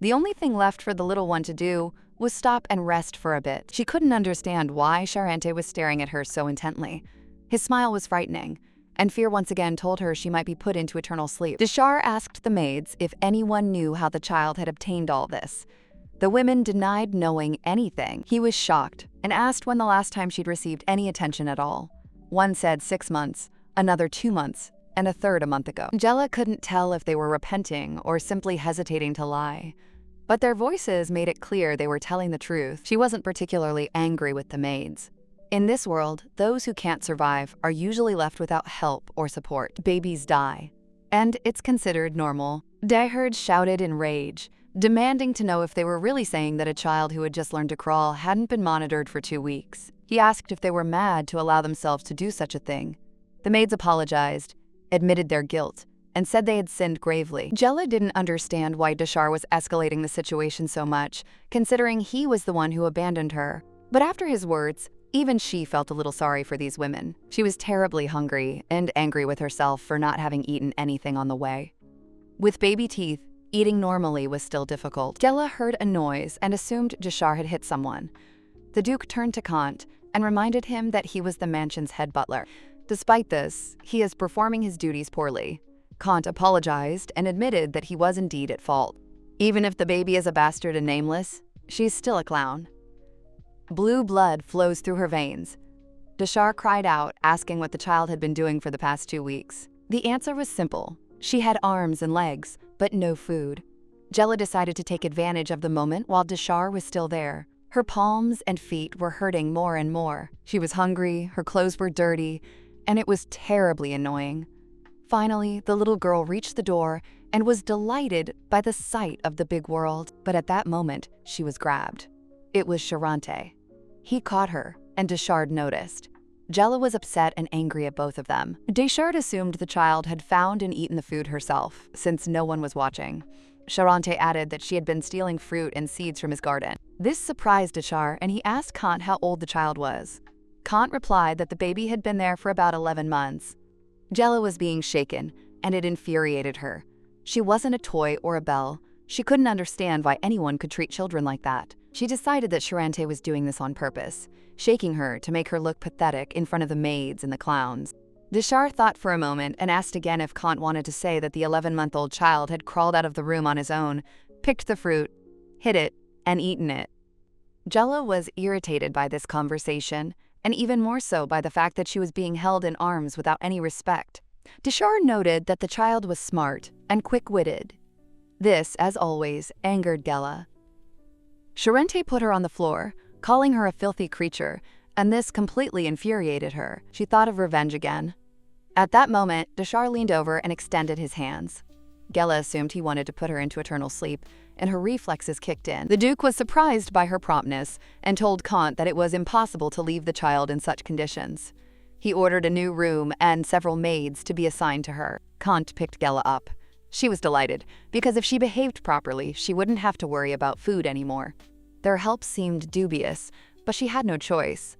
The only thing left for the little one to do was stop and rest for a bit. She couldn't understand why Charante was staring at her so intently. His smile was frightening, and fear once again told her she might be put into eternal sleep. Deshar asked the maids if anyone knew how the child had obtained all this. The women denied knowing anything. He was shocked and asked when the last time she'd received any attention at all. One said 6 months, another 2 months, and a third a month ago. Gela couldn't tell if they were repenting or simply hesitating to lie. But their voices made it clear they were telling the truth. She wasn't particularly angry with the maids. In this world, those who can't survive are usually left without help or support. Babies die, and it's considered normal. Deherd shouted in rage, demanding to know if they were really saying that a child who had just learned to crawl hadn't been monitored for 2 weeks. He asked if they were mad to allow themselves to do such a thing. The maids apologized, admitted their guilt, and said they had sinned gravely. Gela didn't understand why Deshar was escalating the situation so much, considering he was the one who abandoned her. But after his words, even she felt a little sorry for these women. She was terribly hungry and angry with herself for not having eaten anything on the way. With baby teeth, eating normally was still difficult. Gela heard a noise and assumed Deshar had hit someone. The Duke turned to Kant and reminded him that he was the mansion's head butler. Despite this, he is performing his duties poorly. Kant apologized and admitted that he was indeed at fault. Even if the baby is a bastard and nameless, she's still a clown. Blue blood flows through her veins. Deshar cried out, asking what the child had been doing for the past 2 weeks. The answer was simple. She had arms and legs, but no food. Gela decided to take advantage of the moment while Deshar was still there. Her palms and feet were hurting more and more. She was hungry, her clothes were dirty, and it was terribly annoying. Finally, the little girl reached the door and was delighted by the sight of the big world. But at that moment, she was grabbed. It was Charante. He caught her, and Deshard noticed. Gela was upset and angry at both of them. Deshard assumed the child had found and eaten the food herself, since no one was watching. Charante added that she had been stealing fruit and seeds from his garden. This surprised Deshard, and he asked Kant how old the child was. Kant replied that the baby had been there for about 11 months. Gela was being shaken, and it infuriated her. She wasn't a toy or a belle. She couldn't understand why anyone could treat children like that. She decided that Charante was doing this on purpose, shaking her to make her look pathetic in front of the maids and the clowns. Deshar thought for a moment and asked again if Kant wanted to say that the 11-month-old child had crawled out of the room on his own, picked the fruit, hid it, and eaten it. Gela was irritated by this conversation, and even more so by the fact that she was being held in arms without any respect. Deshar noted that the child was smart and quick-witted. This, as always, angered Gela. Charante put her on the floor, calling her a filthy creature, and this completely infuriated her. She thought of revenge again. At that moment, Deshar leaned over and extended his hands. Gela assumed he wanted to put her into eternal sleep, and her reflexes kicked in. The Duke was surprised by her promptness and told Kant that it was impossible to leave the child in such conditions. He ordered a new room and several maids to be assigned to her. Kant picked Gela up. She was delighted, because if she behaved properly, she wouldn't have to worry about food anymore. Their help seemed dubious, but she had no choice.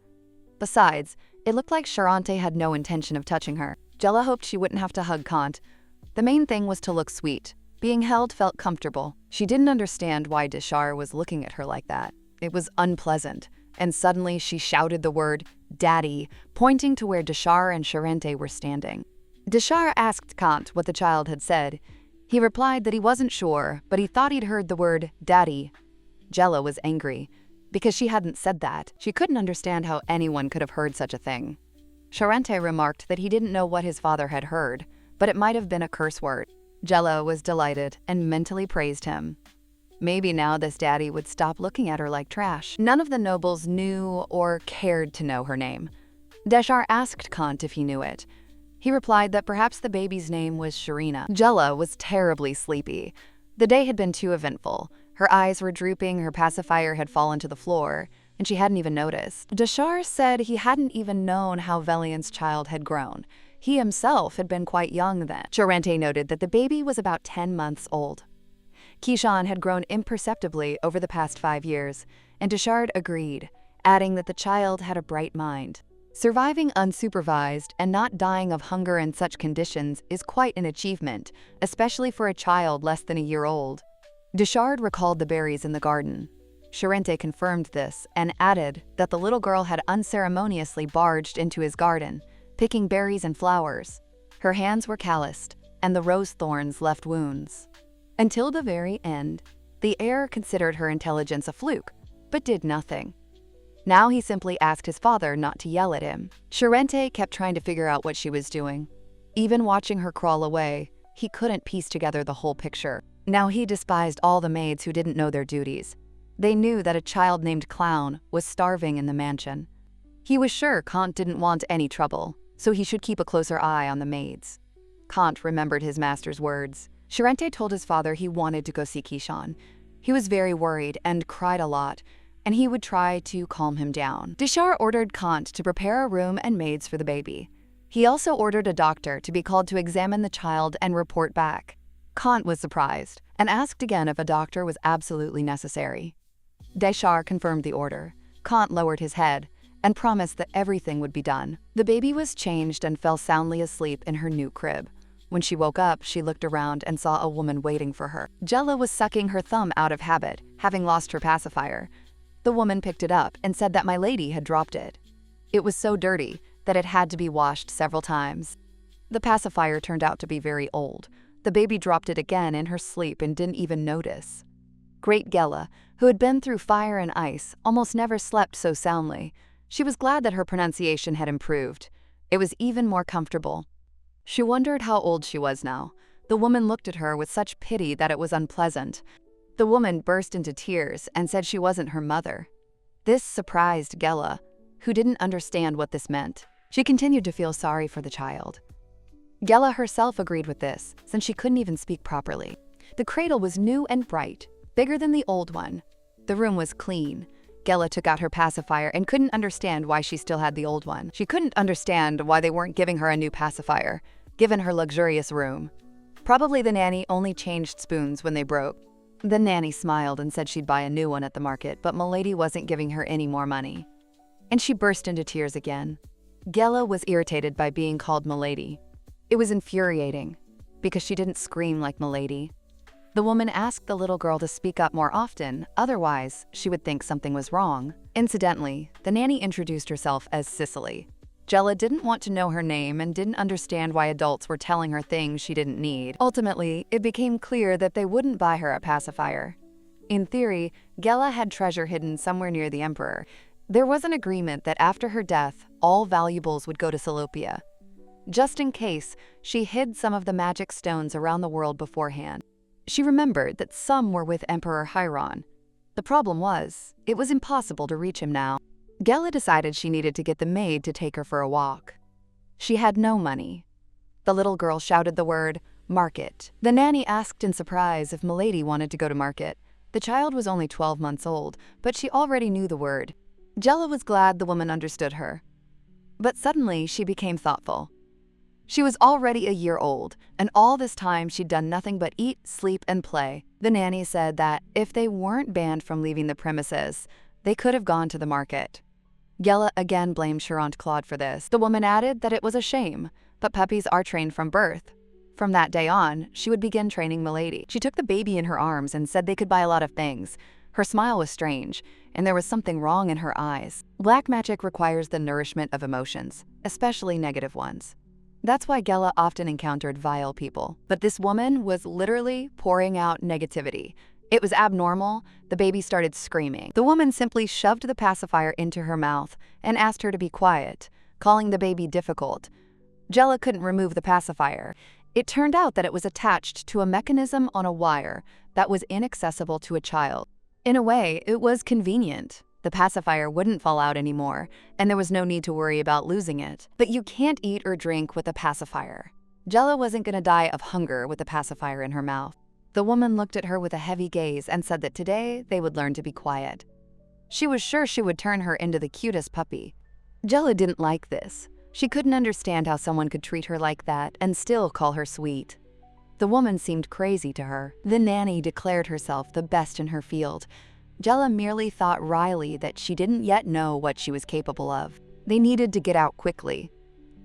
Besides, it looked like Charante had no intention of touching her. Gela hoped she wouldn't have to hug Kant. The main thing was to look sweet, Being held felt comfortable. She didn't understand why Dishar was looking at her like that. It was unpleasant, and suddenly she shouted the word, "Daddy," pointing to where Dishar and Charente were standing. Dishar asked Kant what the child had said. He replied that he wasn't sure, but he thought he'd heard the word, "Daddy." Jella was angry, because she hadn't said that. She couldn't understand how anyone could have heard such a thing. Charente remarked that he didn't know what his father had heard, but it might have been a curse word. Jella was delighted and mentally praised him. Maybe now this daddy would stop looking at her like trash. None of the nobles knew or cared to know her name. Deshar asked Kant if he knew it. He replied that perhaps the baby's name was Sharina. Jella was terribly sleepy. The day had been too eventful. Her eyes were drooping, her pacifier had fallen to the floor, and she hadn't even noticed. Deshar said he hadn't even known how Velian's child had grown. He himself had been quite young then. Charente noted that the baby was about 10 months old. Kishan had grown imperceptibly over the past 5 years, and Deshard agreed, adding that the child had a bright mind. Surviving unsupervised and not dying of hunger in such conditions is quite an achievement, especially for a child less than a year old. Deshard recalled the berries in the garden. Charente confirmed this and added that the little girl had unceremoniously barged into his garden, picking berries and flowers. Her hands were calloused, and the rose thorns left wounds. Until the very end, the heir considered her intelligence a fluke, but did nothing. Now he simply asked his father not to yell at him. Charente kept trying to figure out what she was doing. Even watching her crawl away, he couldn't piece together the whole picture. Now he despised all the maids who didn't know their duties. They knew that a child named Clown was starving in the mansion. He was sure Kant didn't want any trouble, so he should keep a closer eye on the maids. Kant remembered his master's words. Charente told his father he wanted to go see Kishan. He was very worried and cried a lot, and he would try to calm him down. Deshar ordered Kant to prepare a room and maids for the baby. He also ordered a doctor to be called to examine the child and report back. Kant was surprised and asked again if a doctor was absolutely necessary. Deshar confirmed the order. Kant lowered his head and promised that everything would be done. The baby was changed and fell soundly asleep in her new crib. When she woke up, she looked around and saw a woman waiting for her. Jella was sucking her thumb out of habit, having lost her pacifier. The woman picked it up and said that my lady had dropped it. It was so dirty that it had to be washed several times. The pacifier turned out to be very old. The baby dropped it again in her sleep and didn't even notice. Great Gela, who had been through fire and ice, almost never slept so soundly. She was glad that her pronunciation had improved. It was even more comfortable. She wondered how old she was now. The woman looked at her with such pity that it was unpleasant. The woman burst into tears and said she wasn't her mother. This surprised Gela, who didn't understand what this meant. She continued to feel sorry for the child. Gela herself agreed with this, since she couldn't even speak properly. The cradle was new and bright, bigger than the old one. The room was clean. Gela took out her pacifier and couldn't understand why she still had the old one. She couldn't understand why they weren't giving her a new pacifier, given her luxurious room. Probably the nanny only changed spoons when they broke. The nanny smiled and said she'd buy a new one at the market, but Milady wasn't giving her any more money. And she burst into tears again. Gela was irritated by being called Milady. It was infuriating, because she didn't scream like Milady. The woman asked the little girl to speak up more often, otherwise she would think something was wrong. Incidentally, the nanny introduced herself as Cicely. Gela didn't want to know her name and didn't understand why adults were telling her things she didn't need. Ultimately, it became clear that they wouldn't buy her a pacifier. In theory, Gela had treasure hidden somewhere near the emperor. There was an agreement that after her death, all valuables would go to Salopia. Just in case, she hid some of the magic stones around the world beforehand. She remembered that some were with Emperor Chiron. The problem was, it was impossible to reach him now. Gela decided she needed to get the maid to take her for a walk. She had no money. The little girl shouted the word, "Market." The nanny asked in surprise if Milady wanted to go to market. The child was only 12 months old, but she already knew the word. Gela was glad the woman understood her. But suddenly she became thoughtful. She was already a year old, and all this time she'd done nothing but eat, sleep, and play. The nanny said that if they weren't banned from leaving the premises, they could have gone to the market. Gela again blamed Charente Claude for this. The woman added that it was a shame, but puppies are trained from birth. From that day on, she would begin training Milady. She took the baby in her arms and said they could buy a lot of things. Her smile was strange, and there was something wrong in her eyes. Black magic requires the nourishment of emotions, especially negative ones. That's why Gela often encountered vile people. But this woman was literally pouring out negativity. It was abnormal. The baby started screaming. The woman simply shoved the pacifier into her mouth and asked her to be quiet, calling the baby difficult. Gela couldn't remove the pacifier. It turned out that it was attached to a mechanism on a wire that was inaccessible to a child. In a way, it was convenient. The pacifier wouldn't fall out anymore, and there was no need to worry about losing it. But you can't eat or drink with a pacifier. Gela wasn't going to die of hunger with the pacifier in her mouth. The woman looked at her with a heavy gaze and said that today they would learn to be quiet. She was sure she would turn her into the cutest puppy. Gela didn't like this. She couldn't understand how someone could treat her like that and still call her sweet. The woman seemed crazy to her. The nanny declared herself the best in her field. Gela merely thought wryly that she didn't yet know what she was capable of. They needed to get out quickly.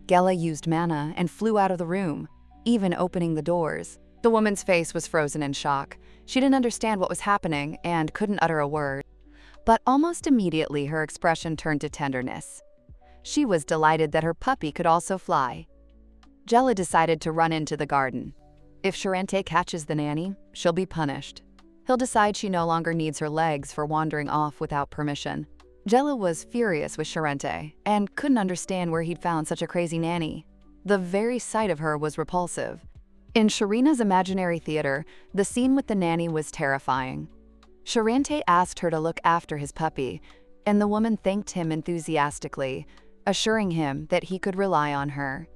Gela used mana and flew out of the room, even opening the doors. The woman's face was frozen in shock. She didn't understand what was happening and couldn't utter a word. But almost immediately her expression turned to tenderness. She was delighted that her puppy could also fly. Gela decided to run into the garden. If Charente catches the nanny, she'll be punished. He'll decide she no longer needs her legs for wandering off without permission. Gela was furious with Charente and couldn't understand where he'd found such a crazy nanny. The very sight of her was repulsive. In Sharina's imaginary theater, the scene with the nanny was terrifying. Charente asked her to look after his puppy, and the woman thanked him enthusiastically, assuring him that he could rely on her.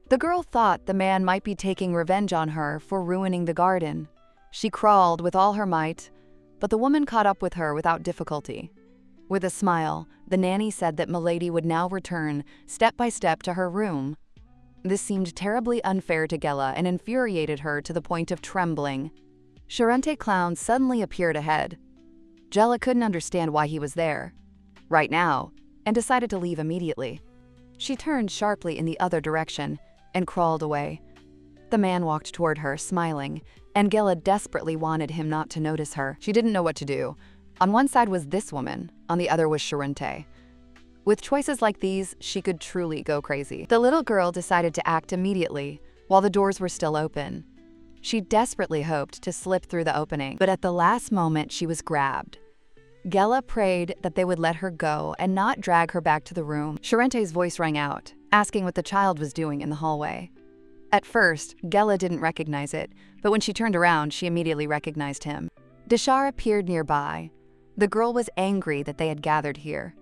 The girl thought the man might be taking revenge on her for ruining the garden. She crawled with all her might, but the woman caught up with her without difficulty. With a smile, the nanny said that Milady would now return step by step to her room. This seemed terribly unfair to Gela and infuriated her to the point of trembling. Charente Clown suddenly appeared ahead. Gela couldn't understand why he was there, right now, and decided to leave immediately. She turned sharply in the other direction and crawled away. The man walked toward her, smiling, and Gela desperately wanted him not to notice her. She didn't know what to do. On one side was this woman, on the other was Charente. With choices like these, she could truly go crazy. The little girl decided to act immediately, while the doors were still open. She desperately hoped to slip through the opening, but at the last moment she was grabbed. Gela prayed that they would let her go and not drag her back to the room. Charente's voice rang out, asking what the child was doing in the hallway. At first, Gela didn't recognize it, but when she turned around, she immediately recognized him. Deshar appeared nearby. The girl was angry that they had gathered here.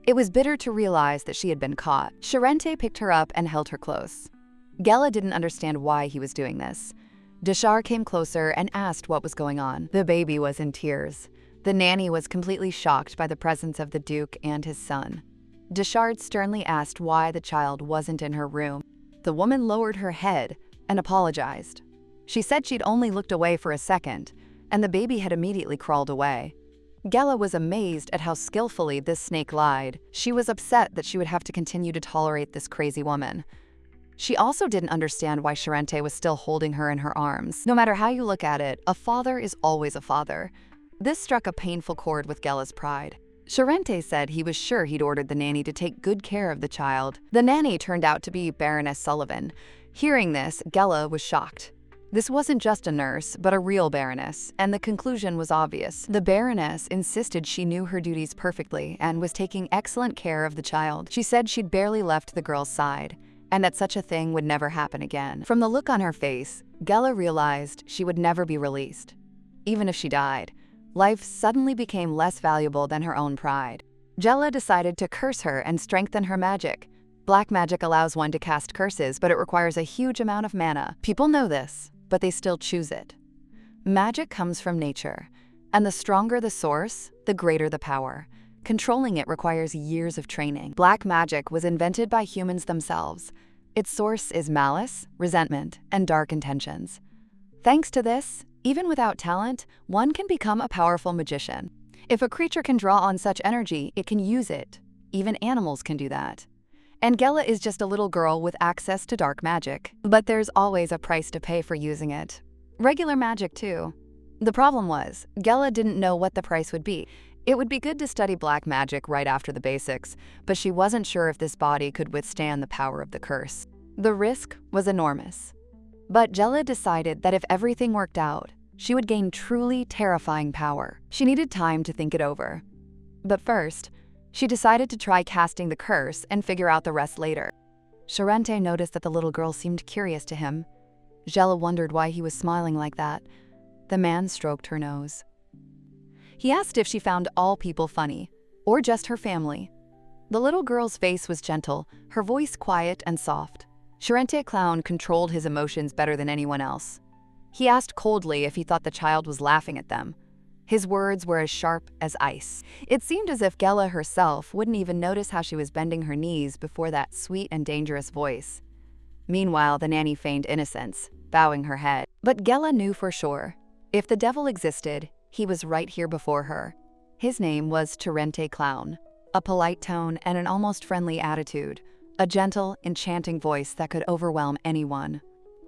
It was bitter to realize that she had been caught. Charente picked her up and held her close. Gela didn't understand why he was doing this. Deshar came closer and asked what was going on. The baby was in tears. The nanny was completely shocked by the presence of the Duke and his son. Deshar sternly asked why the child wasn't in her room. The woman lowered her head and apologized. She said she'd only looked away for a second, and the baby had immediately crawled away. Gela was amazed at how skillfully this snake lied. She was upset that she would have to continue to tolerate this crazy woman. She also didn't understand why Charente was still holding her in her arms. No matter how you look at it, a father is always a father. This struck a painful chord with Gela's pride. Charente said he was sure he'd ordered the nanny to take good care of the child. The nanny turned out to be Baroness Sullivan. Hearing this, Gela was shocked. This wasn't just a nurse, but a real baroness, and the conclusion was obvious. The baroness insisted she knew her duties perfectly and was taking excellent care of the child. She said she'd barely left the girl's side, and that such a thing would never happen again. From the look on her face, Gela realized she would never be released. Even if she died, life suddenly became less valuable than her own pride. Gela decided to curse her and strengthen her magic. Black magic allows one to cast curses, but it requires a huge amount of mana. People know this, but they still choose it. Magic comes from nature, and the stronger the source, the greater the power. Controlling it requires years of training. Black magic was invented by humans themselves. Its source is malice, resentment, and dark intentions. Thanks to this, even without talent, one can become a powerful magician. If a creature can draw on such energy, it can use it. Even animals can do that. And Gela is just a little girl with access to dark magic. But there's always a price to pay for using it. Regular magic, too. The problem was, Gela didn't know what the price would be. It would be good to study black magic right after the basics, but she wasn't sure if this body could withstand the power of the curse. The risk was enormous. But Gela decided that if everything worked out, she would gain truly terrifying power. She needed time to think it over. But first, she decided to try casting the curse and figure out the rest later. Charente noticed that the little girl seemed curious to him. Gela wondered why he was smiling like that. The man stroked her nose. He asked if she found all people funny, or just her family. The little girl's face was gentle, her voice quiet and soft. Charente Clown controlled his emotions better than anyone else. He asked coldly if he thought the child was laughing at them. His words were as sharp as ice. It seemed as if Gela herself wouldn't even notice how she was bending her knees before that sweet and dangerous voice. Meanwhile, the nanny feigned innocence, bowing her head. But Gela knew for sure. If the devil existed, he was right here before her. His name was Charente Clown. A polite tone and an almost friendly attitude. A gentle, enchanting voice that could overwhelm anyone.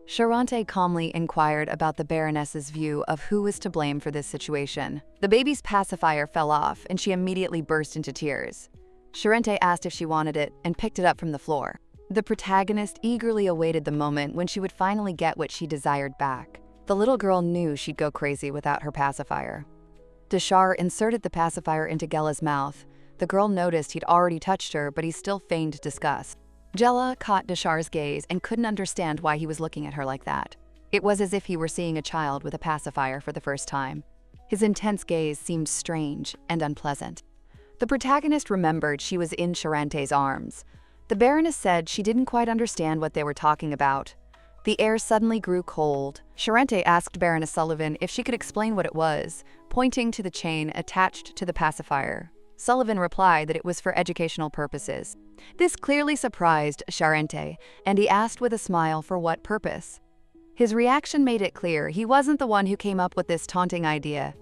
Charente calmly inquired about the Baroness's view of who was to blame for this situation. The baby's pacifier fell off, and she immediately burst into tears. Charente asked if she wanted it and picked it up from the floor. The protagonist eagerly awaited the moment when she would finally get what she desired back. The little girl knew she'd go crazy without her pacifier. Deshar inserted the pacifier into Gela's mouth. The girl noticed he'd already touched her, but he still feigned disgust. Gela caught Deshar's gaze and couldn't understand why he was looking at her like that. It was as if he were seeing a child with a pacifier for the first time. His intense gaze seemed strange and unpleasant. The protagonist remembered she was in Charente's arms. The Baroness said she didn't quite understand what they were talking about. The air suddenly grew cold. Charente asked Baroness Sullivan if she could explain what it was, pointing to the chain attached to the pacifier. Sullivan replied that it was for educational purposes. This clearly surprised Charente, and he asked with a smile for what purpose. His reaction made it clear he wasn't the one who came up with this taunting idea.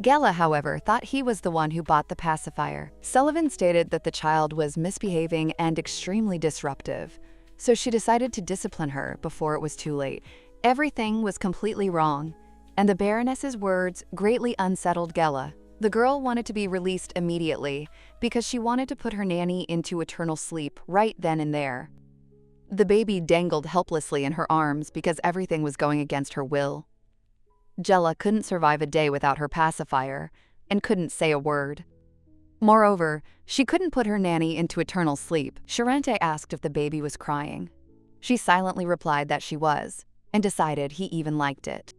Gela, however, thought he was the one who bought the pacifier. Sullivan stated that the child was misbehaving and extremely disruptive, so she decided to discipline her before it was too late. Everything was completely wrong, and the Baroness's words greatly unsettled Gela. The girl wanted to be released immediately because she wanted to put her nanny into eternal sleep right then and there. The baby dangled helplessly in her arms because everything was going against her will. Gela couldn't survive a day without her pacifier and couldn't say a word. Moreover, she couldn't put her nanny into eternal sleep. Charente asked if the baby was crying. She silently replied that she was, and decided he even liked it.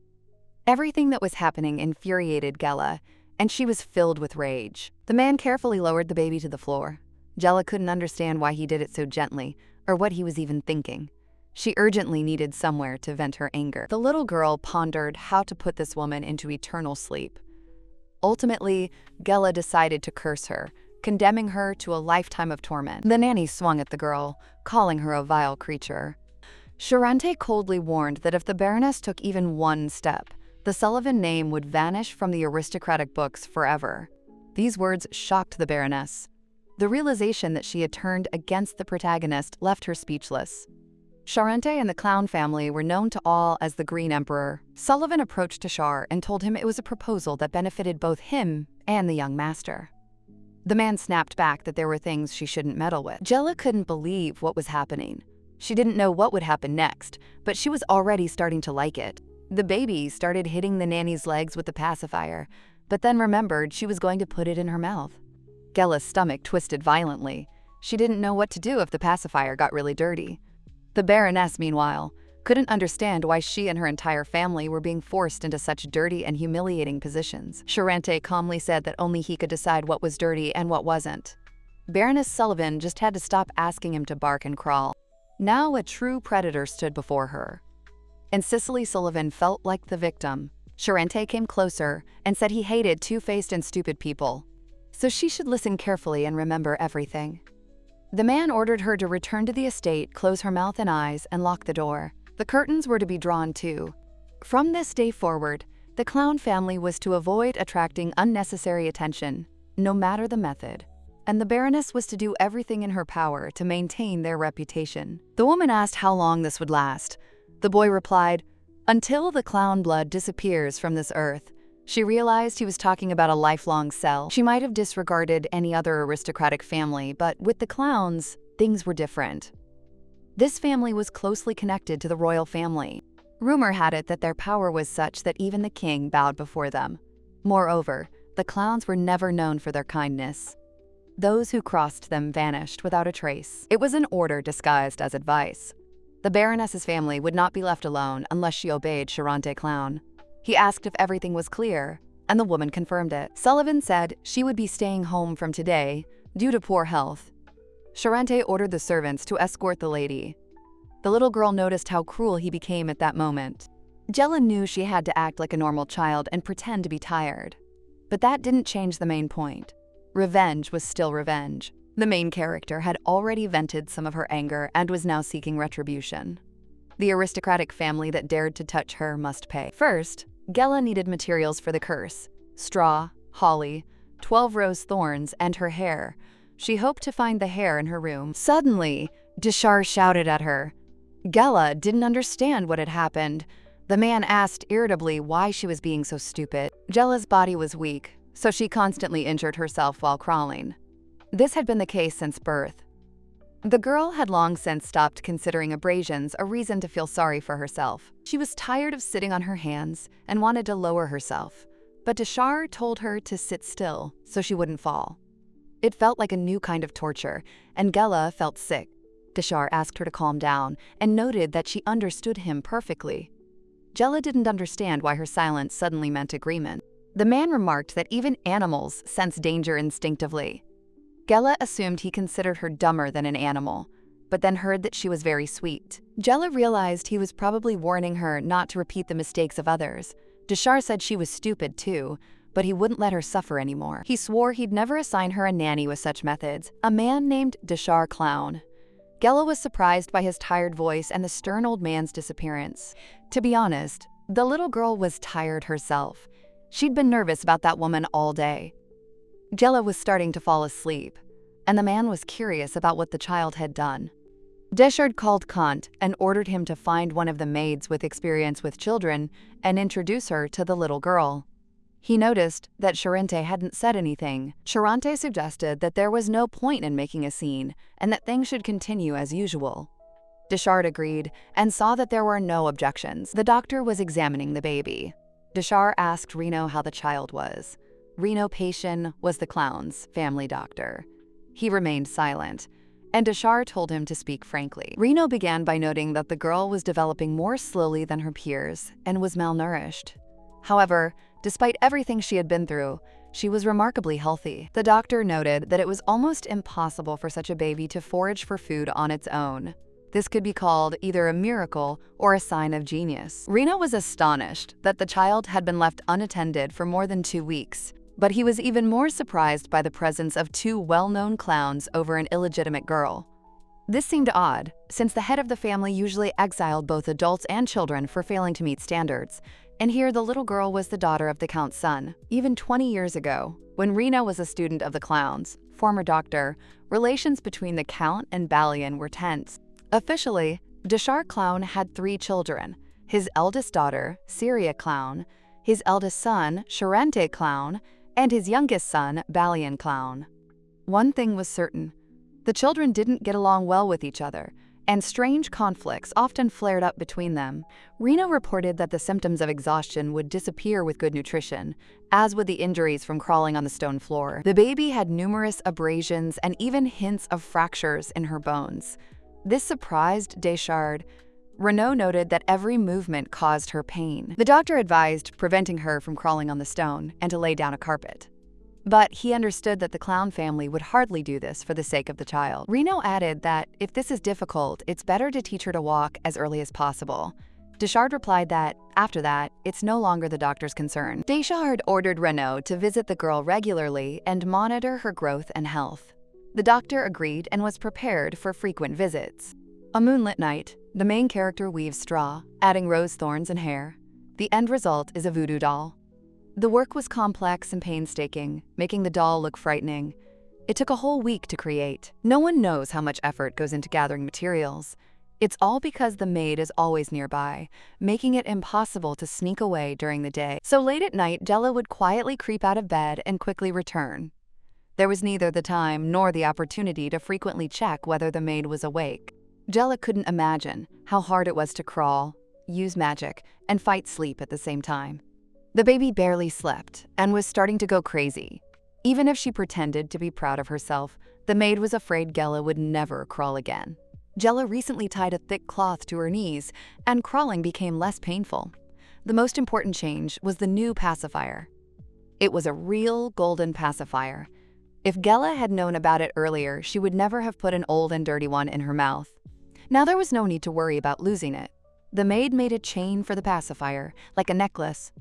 Everything that was happening infuriated Gela, and she was filled with rage. The man carefully lowered the baby to the floor. Gela couldn't understand why he did it so gently, or what he was even thinking. She urgently needed somewhere to vent her anger. The little girl pondered how to put this woman into eternal sleep. Ultimately, Gela decided to curse her, condemning her to a lifetime of torment. The nanny swung at the girl, calling her a vile creature. Charente coldly warned that if the Baroness took even one step, the Sullivan name would vanish from the aristocratic books forever. These words shocked the Baroness. The realization that she had turned against the protagonist left her speechless. Charente and the Clown family were known to all as the Green Emperor. Sullivan approached Deshar and told him it was a proposal that benefited both him and the young master. The man snapped back that there were things she shouldn't meddle with. Gela couldn't believe what was happening. She didn't know what would happen next, but she was already starting to like it. The baby started hitting the nanny's legs with the pacifier, but then remembered she was going to put it in her mouth. Gela's stomach twisted violently. She didn't know what to do if the pacifier got really dirty. The Baroness, meanwhile, couldn't understand why she and her entire family were being forced into such dirty and humiliating positions. Charente calmly said that only he could decide what was dirty and what wasn't. Baroness Sullivan just had to stop asking him to bark and crawl. Now a true predator stood before her. And Cicely Sullivan felt like the victim. Charente came closer and said he hated two-faced and stupid people, so she should listen carefully and remember everything. The man ordered her to return to the estate, close her mouth and eyes, and lock the door. The curtains were to be drawn too. From this day forward, the Clown family was to avoid attracting unnecessary attention, no matter the method. and the Baroness was to do everything in her power to maintain their reputation. The woman asked how long this would last. The boy replied, "Until the clown blood disappears from this earth." She realized he was talking about a lifelong cell. She might have disregarded any other aristocratic family, but with the clowns, things were different. This family was closely connected to the royal family. Rumor had it that their power was such that even the king bowed before them. Moreover, the clowns were never known for their kindness. Those who crossed them vanished without a trace. It was an order disguised as advice. The Baroness's family would not be left alone unless she obeyed Charente Clown. He asked if everything was clear, and the woman confirmed it. Sullivan said she would be staying home from today due to poor health. Charente ordered the servants to escort the lady. The little girl noticed how cruel he became at that moment. Jella knew she had to act like a normal child and pretend to be tired. But that didn't change the main point. Revenge was still revenge. The main character had already vented some of her anger and was now seeking retribution. The aristocratic family that dared to touch her must pay. First, Gela needed materials for the curse: straw, holly, 12 rose thorns, and her hair. She hoped to find the hair in her room. Suddenly, Deshar shouted at her. Gela didn't understand what had happened. The man asked irritably why she was being so stupid. Gela's body was weak, so she constantly injured herself while crawling. This had been the case since birth. The girl had long since stopped considering abrasions a reason to feel sorry for herself. She was tired of sitting on her hands and wanted to lower herself, but Deshar told her to sit still so she wouldn't fall. It felt like a new kind of torture, and Gela felt sick. Deshar asked her to calm down and noted that she understood him perfectly. Gela didn't understand why her silence suddenly meant agreement. The man remarked that even animals sense danger instinctively. Gela assumed he considered her dumber than an animal, but then heard that she was very sweet. Gela realized he was probably warning her not to repeat the mistakes of others. Deshar said she was stupid too, but he wouldn't let her suffer anymore. He swore he'd never assign her a nanny with such methods, a man named Deshar Clown. Gela was surprised by his tired voice and the stern old man's disappearance. To be honest, the little girl was tired herself. She'd been nervous about that woman all day. Gela was starting to fall asleep, and the man was curious about what the child had done. Deshard called Kant and ordered him to find one of the maids with experience with children and introduce her to the little girl. He noticed that Charente hadn't said anything. Charente suggested that there was no point in making a scene and that things should continue as usual. Deshard agreed and saw that there were no objections. The doctor was examining the baby. Deshard asked Reno how the child was. Reno Patian was the clown's family doctor. He remained silent, and Deshard told him to speak frankly. Reno began by noting that the girl was developing more slowly than her peers and was malnourished. However, despite everything she had been through, she was remarkably healthy. The doctor noted that it was almost impossible for such a baby to forage for food on its own. This could be called either a miracle or a sign of genius. Reno was astonished that the child had been left unattended for more than 2 weeks, but he was even more surprised by the presence of 2 well-known clowns over an illegitimate girl. This seemed odd, since the head of the family usually exiled both adults and children for failing to meet standards, and here the little girl was the daughter of the Count's son. Even 20 years ago, when Reno was a student of the clowns, former doctor, relations between the Count and Balian were tense. Officially, Deshar Clown had 3 children: his eldest daughter, Syria Clown, his eldest son, Charente Clown, and his youngest son, Balian Clown. One thing was certain: the children didn't get along well with each other, and strange conflicts often flared up between them. Reno reported that the symptoms of exhaustion would disappear with good nutrition, as would the injuries from crawling on the stone floor. The baby had numerous abrasions and even hints of fractures in her bones. This surprised Deshard. Renaud noted that every movement caused her pain. The doctor advised preventing her from crawling on the stone and to lay down a carpet. But he understood that the clown family would hardly do this for the sake of the child. Reno added that if this is difficult, it's better to teach her to walk as early as possible. Deshard replied that, after that, it's no longer the doctor's concern. Deshard ordered Renaud to visit the girl regularly and monitor her growth and health. The doctor agreed and was prepared for frequent visits. A moonlit night, the main character weaves straw, adding rose thorns and hair. The end result is a voodoo doll. The work was complex and painstaking, making the doll look frightening. It took a whole week to create. No one knows how much effort goes into gathering materials. It's all because the maid is always nearby, making it impossible to sneak away during the day. So late at night, Jella would quietly creep out of bed and quickly return. There was neither the time nor the opportunity to frequently check whether the maid was awake. Jella couldn't imagine how hard it was to crawl, use magic, and fight sleep at the same time. The baby barely slept and was starting to go crazy. Even if she pretended to be proud of herself, the maid was afraid Jella would never crawl again. Jella recently tied a thick cloth to her knees, and crawling became less painful. The most important change was the new pacifier. It was a real golden pacifier. If Jella had known about it earlier, she would never have put an old and dirty one in her mouth. Now there was no need to worry about losing it. The maid made a chain for the pacifier, like a necklace.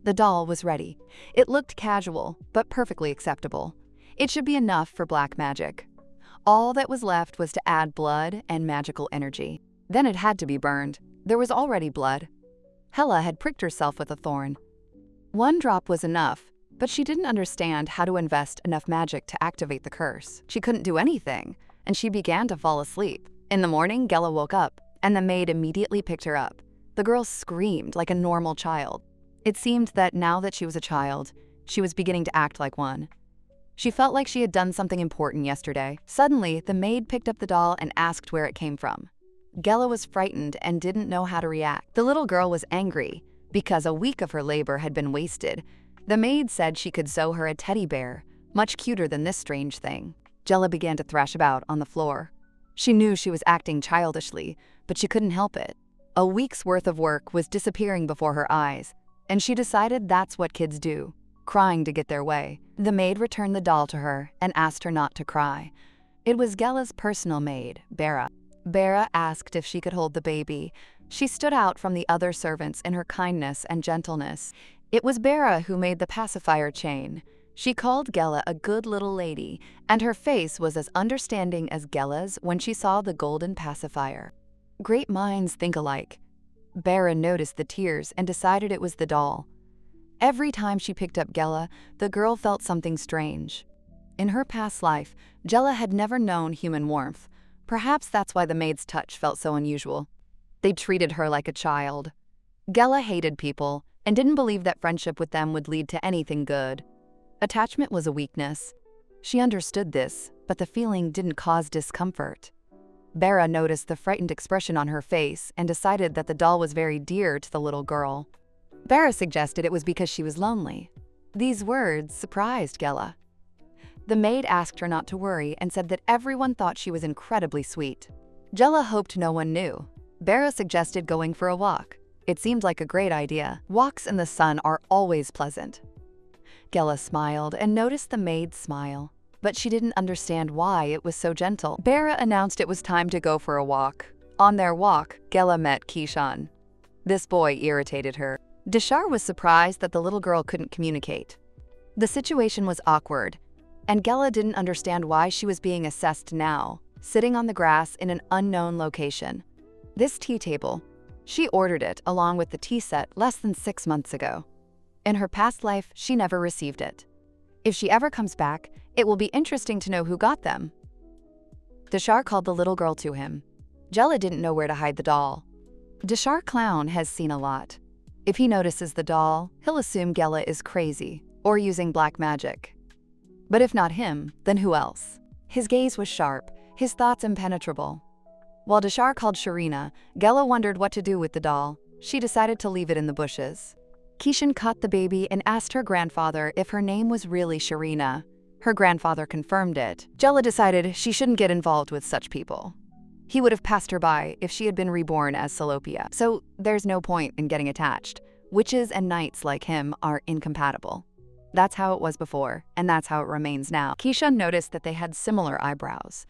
The doll was ready. It looked casual, but perfectly acceptable. It should be enough for black magic. All that was left was to add blood and magical energy. Then it had to be burned. There was already blood. Hela had pricked herself with a thorn. One drop was enough, but she didn't understand how to invest enough magic to activate the curse. She couldn't do anything, and she began to fall asleep. In the morning, Jella woke up, and the maid immediately picked her up. The girl screamed like a normal child. It seemed that now that she was a child, she was beginning to act like one. She felt like she had done something important yesterday. Suddenly, the maid picked up the doll and asked where it came from. Jella was frightened and didn't know how to react. The little girl was angry because a week of her labor had been wasted. The maid said she could sew her a teddy bear, much cuter than this strange thing. Jella began to thrash about on the floor. She knew she was acting childishly, but she couldn't help it. A week's worth of work was disappearing before her eyes, and she decided that's what kids do, crying to get their way. The maid returned the doll to her and asked her not to cry. It was Jella's personal maid, Bera. Bera asked if she could hold the baby. She stood out from the other servants in her kindness and gentleness. It was Bera who made the pacifier chain. She called Jella a good little lady, and her face was as understanding as Jella's when she saw the golden pacifier. Great minds think alike. Bera noticed the tears and decided it was the doll. Every time she picked up Jella, the girl felt something strange. In her past life, Jella had never known human warmth. Perhaps that's why the maid's touch felt so unusual. They treated her like a child. Jella hated people and didn't believe that friendship with them would lead to anything good. Attachment was a weakness. She understood this, but the feeling didn't cause discomfort. Bera noticed the frightened expression on her face and decided that the doll was very dear to the little girl. Bera suggested it was because she was lonely. These words surprised Jella. The maid asked her not to worry and said that everyone thought she was incredibly sweet. Jella hoped no one knew. Bera suggested going for a walk. It seemed like a great idea. Walks in the sun are always pleasant. Jella smiled and noticed the maid's smile, but she didn't understand why it was so gentle. Bera announced it was time to go for a walk. On their walk, Jella met Kishan. This boy irritated her. Dishar was surprised that the little girl couldn't communicate. The situation was awkward, and Jella didn't understand why she was being assessed now, sitting on the grass in an unknown location. This tea table, she ordered it along with the tea set less than 6 months ago. In her past life, she never received it. If she ever comes back, it will be interesting to know who got them. Dishar called the little girl to him. Jella didn't know where to hide the doll. Dishar Clown has seen a lot. If he notices the doll, he'll assume Jella is crazy or using black magic. But if not him, then who else? His gaze was sharp, his thoughts impenetrable. While Dishar called Sharina, Jella wondered what to do with the doll. She decided to leave it in the bushes. Kishan caught the baby and asked her grandfather if her name was really Sharina. Her grandfather confirmed it. Jella decided she shouldn't get involved with such people. He would have passed her by if she had been reborn as Salopia, so there's no point in getting attached. Witches and knights like him are incompatible. That's how it was before, and that's how it remains now. Kishan noticed that they had similar eyebrows.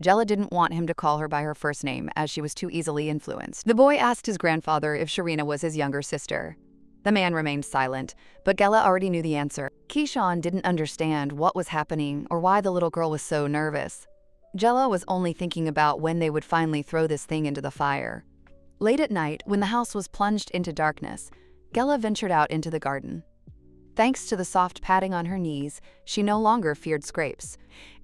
Jella didn't want him to call her by her first name as she was too easily influenced. The boy asked his grandfather if Sharina was his younger sister. The man remained silent, but Jella already knew the answer. Kishan didn't understand what was happening or why the little girl was so nervous. Jella was only thinking about when they would finally throw this thing into the fire. Late at night, when the house was plunged into darkness, Jella ventured out into the garden. Thanks to the soft padding on her knees, she no longer feared scrapes.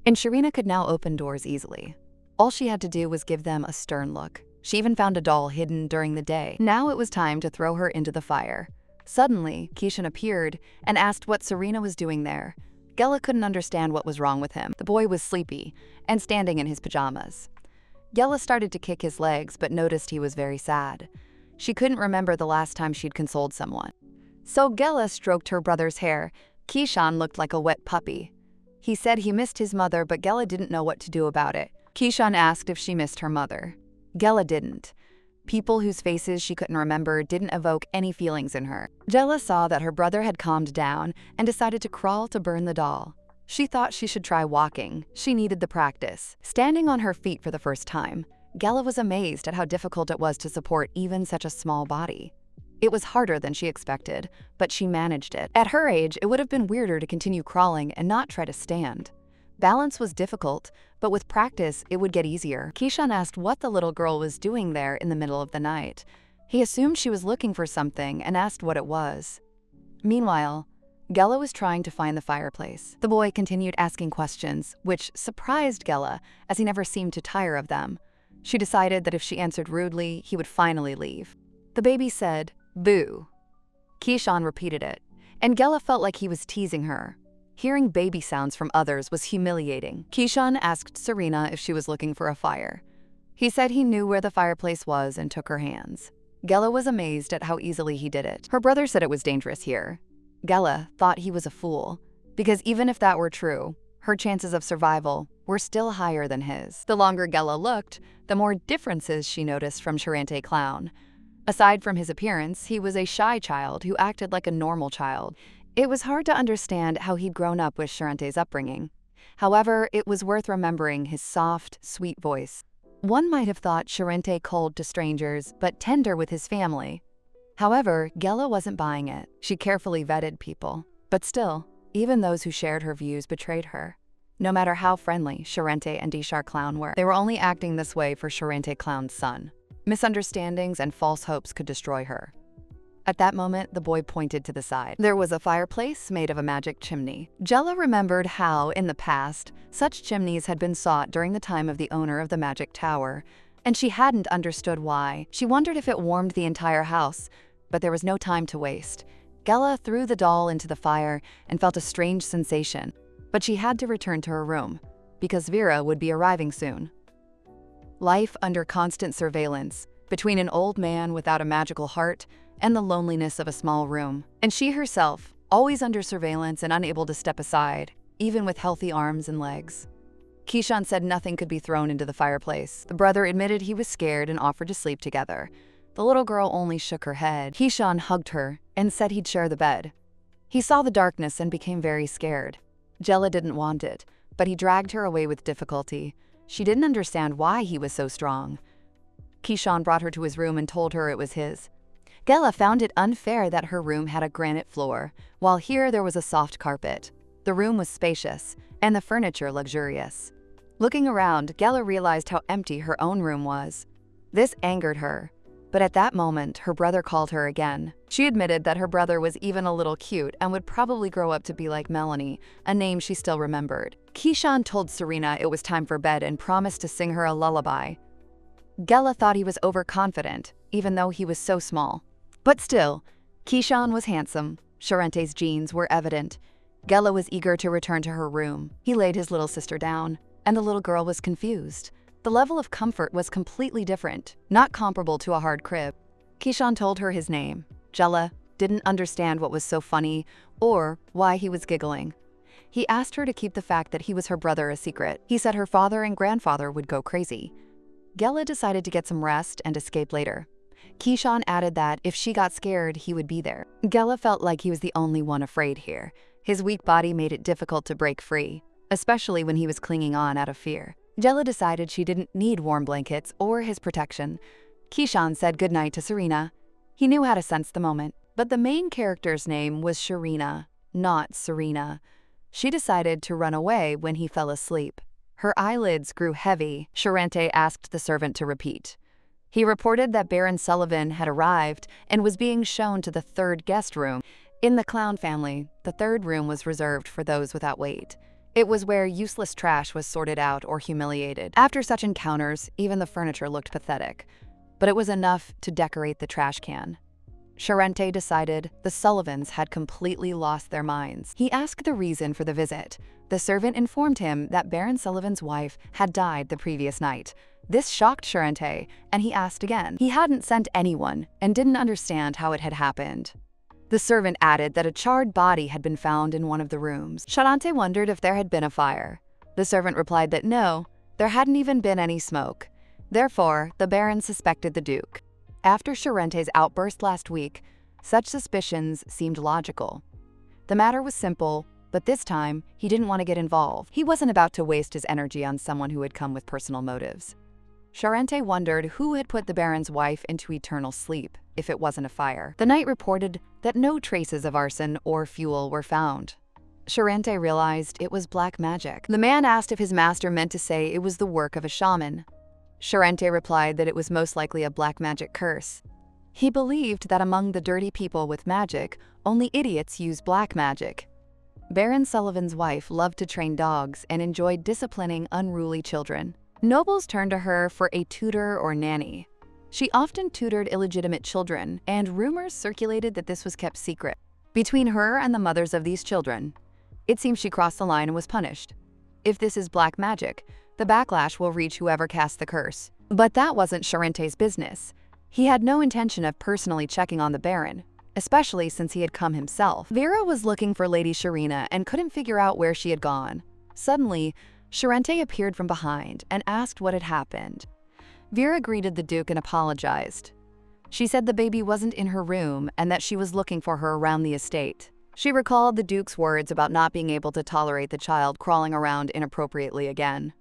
And Sharina could now open doors easily. All she had to do was give them a stern look. She even found a doll hidden during the day. Now it was time to throw her into the fire. Suddenly, Kishan appeared and asked what Serena was doing there. Gela couldn't understand what was wrong with him. The boy was sleepy and standing in his pajamas. Gela started to kick his legs but noticed he was very sad. She couldn't remember the last time she'd consoled someone. So Gela stroked her brother's hair. Kishan looked like a wet puppy. He said he missed his mother, but Gela didn't know what to do about it. Kishan asked if she missed her mother. Gela didn't. People whose faces she couldn't remember didn't evoke any feelings in her. Gela saw that her brother had calmed down and decided to crawl to burn the doll. She thought she should try walking. She needed the practice. Standing on her feet for the first time, Gela was amazed at how difficult it was to support even such a small body. It was harder than she expected, but she managed it. At her age, it would have been weirder to continue crawling and not try to stand. Balance was difficult, but with practice, it would get easier. Kishan asked what the little girl was doing there in the middle of the night. He assumed she was looking for something and asked what it was. Meanwhile, Gela was trying to find the fireplace. The boy continued asking questions, which surprised Gela, as he never seemed to tire of them. She decided that if she answered rudely, he would finally leave. The baby said, "Boo." Kishan repeated it, and Gela felt like he was teasing her. Hearing baby sounds from others was humiliating. Kishan asked Serena if she was looking for a fire. He said he knew where the fireplace was and took her hands. Gela was amazed at how easily he did it. Her brother said it was dangerous here. Gela thought he was a fool, because even if that were true, her chances of survival were still higher than his. The longer Gela looked, the more differences she noticed from Charente Clown. Aside from his appearance, he was a shy child who acted like a normal child. It was hard to understand how he'd grown up with Charente's upbringing. However, it was worth remembering his soft, sweet voice. One might have thought Charente cold to strangers, but tender with his family. However, Gela wasn't buying it. She carefully vetted people. But still, even those who shared her views betrayed her. No matter how friendly Charente and Dishar Clown were, they were only acting this way for Charente Clown's son. Misunderstandings and false hopes could destroy her. At that moment, the boy pointed to the side. There was a fireplace made of a magic chimney. Gela remembered how, in the past, such chimneys had been sought during the time of the owner of the magic tower, and she hadn't understood why. She wondered if it warmed the entire house, but there was no time to waste. Gela threw the doll into the fire and felt a strange sensation, but she had to return to her room, because Vera would be arriving soon. Life under constant surveillance, between an old man without a magical heart and the loneliness of a small room. And she herself, always under surveillance and unable to step aside, even with healthy arms and legs. Kishan said nothing could be thrown into the fireplace. The brother admitted he was scared and offered to sleep together. The little girl only shook her head. Kishan hugged her and said he'd share the bed. He saw the darkness and became very scared. Gela didn't want it, but he dragged her away with difficulty. She didn't understand why he was so strong. Kishan brought her to his room and told her it was his. Gela found it unfair that her room had a granite floor, while here there was a soft carpet. The room was spacious, and the furniture luxurious. Looking around, Gela realized how empty her own room was. This angered her, but at that moment, her brother called her again. She admitted that her brother was even a little cute and would probably grow up to be like Melanie, a name she still remembered. Kishan told Serena it was time for bed and promised to sing her a lullaby. Gela thought he was overconfident, even though he was so small. But still, Kishan was handsome. Charente's genes were evident. Gela was eager to return to her room. He laid his little sister down, and the little girl was confused. The level of comfort was completely different, not comparable to a hard crib. Kishan told her his name. Gela didn't understand what was so funny or why he was giggling. He asked her to keep the fact that he was her brother a secret. He said her father and grandfather would go crazy. Gela decided to get some rest and escape later. Kishan added that if she got scared, he would be there. Gela felt like he was the only one afraid here. His weak body made it difficult to break free, especially when he was clinging on out of fear. Gela decided she didn't need warm blankets or his protection. Kishan said goodnight to Serena. He knew how to sense the moment, but the main character's name was Sharina, not Serena. She decided to run away when he fell asleep. Her eyelids grew heavy. Charente asked the servant to repeat. He reported that Baron Sullivan had arrived and was being shown to the third guest room. In the Clown family, the third room was reserved for those without weight. It was where useless trash was sorted out or humiliated. After such encounters, even the furniture looked pathetic, but it was enough to decorate the trash can. Charente decided the Sullivans had completely lost their minds. He asked the reason for the visit. The servant informed him that Baron Sullivan's wife had died the previous night. This shocked Charente, and he asked again. He hadn't sent anyone and didn't understand how it had happened. The servant added that a charred body had been found in one of the rooms. Charente wondered if there had been a fire. The servant replied that no, there hadn't even been any smoke. Therefore, the Baron suspected the Duke. After Charente's outburst last week, such suspicions seemed logical. The matter was simple, but this time, he didn't want to get involved. He wasn't about to waste his energy on someone who had come with personal motives. Charente wondered who had put the Baron's wife into eternal sleep, if it wasn't a fire. The knight reported that no traces of arson or fuel were found. Charente realized it was black magic. The man asked if his master meant to say it was the work of a shaman. Charente replied that it was most likely a black magic curse. He believed that among the dirty people with magic, only idiots use black magic. Baron Sullivan's wife loved to train dogs and enjoyed disciplining unruly children. Nobles turned to her for a tutor or nanny. She often tutored illegitimate children, and rumors circulated that this was kept secret. Between her and the mothers of these children, it seems she crossed the line and was punished. If this is black magic, the backlash will reach whoever cast the curse. But that wasn't Charente's business. He had no intention of personally checking on the Baron, especially since he had come himself. Vera was looking for Lady Sharina and couldn't figure out where she had gone. Suddenly, Charente appeared from behind and asked what had happened. Vera greeted the Duke and apologized. She said the baby wasn't in her room and that she was looking for her around the estate. She recalled the Duke's words about not being able to tolerate the child crawling around inappropriately again.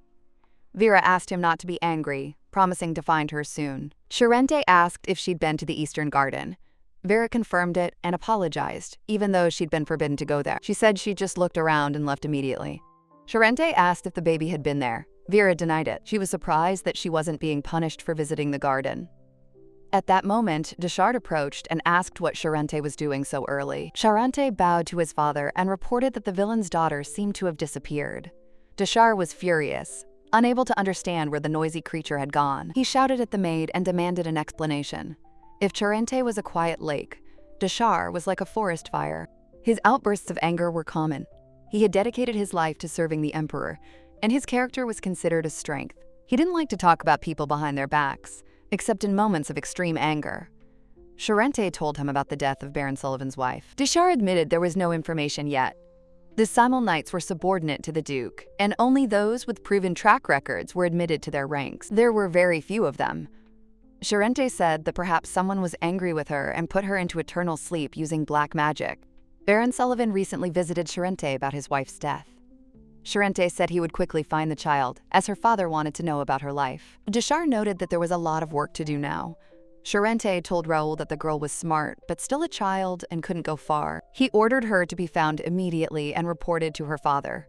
Vera asked him not to be angry, promising to find her soon. Charente asked if she'd been to the Eastern Garden. Vera confirmed it and apologized, even though she'd been forbidden to go there. She said she just looked around and left immediately. Charente asked if the baby had been there. Vera denied it. She was surprised that she wasn't being punished for visiting the garden. At that moment, Deschard approached and asked what Charente was doing so early. Charente bowed to his father and reported that the villain's daughter seemed to have disappeared. Deschard was furious, unable to understand where the noisy creature had gone. He shouted at the maid and demanded an explanation. If Charente was a quiet lake, Deschard was like a forest fire. His outbursts of anger were common. He had dedicated his life to serving the Emperor, and his character was considered a strength. He didn't like to talk about people behind their backs, except in moments of extreme anger. Charente told him about the death of Baron Sullivan's wife. Deschard admitted there was no information yet. The Simul Knights were subordinate to the Duke, and only those with proven track records were admitted to their ranks. There were very few of them. Charente said that perhaps someone was angry with her and put her into eternal sleep using black magic. Baron Sullivan recently visited Charente about his wife's death. Charente said he would quickly find the child, as her father wanted to know about her life. Deschard noted that there was a lot of work to do now. Charente told Raoul that the girl was smart, but still a child and couldn't go far. He ordered her to be found immediately and reported to her father.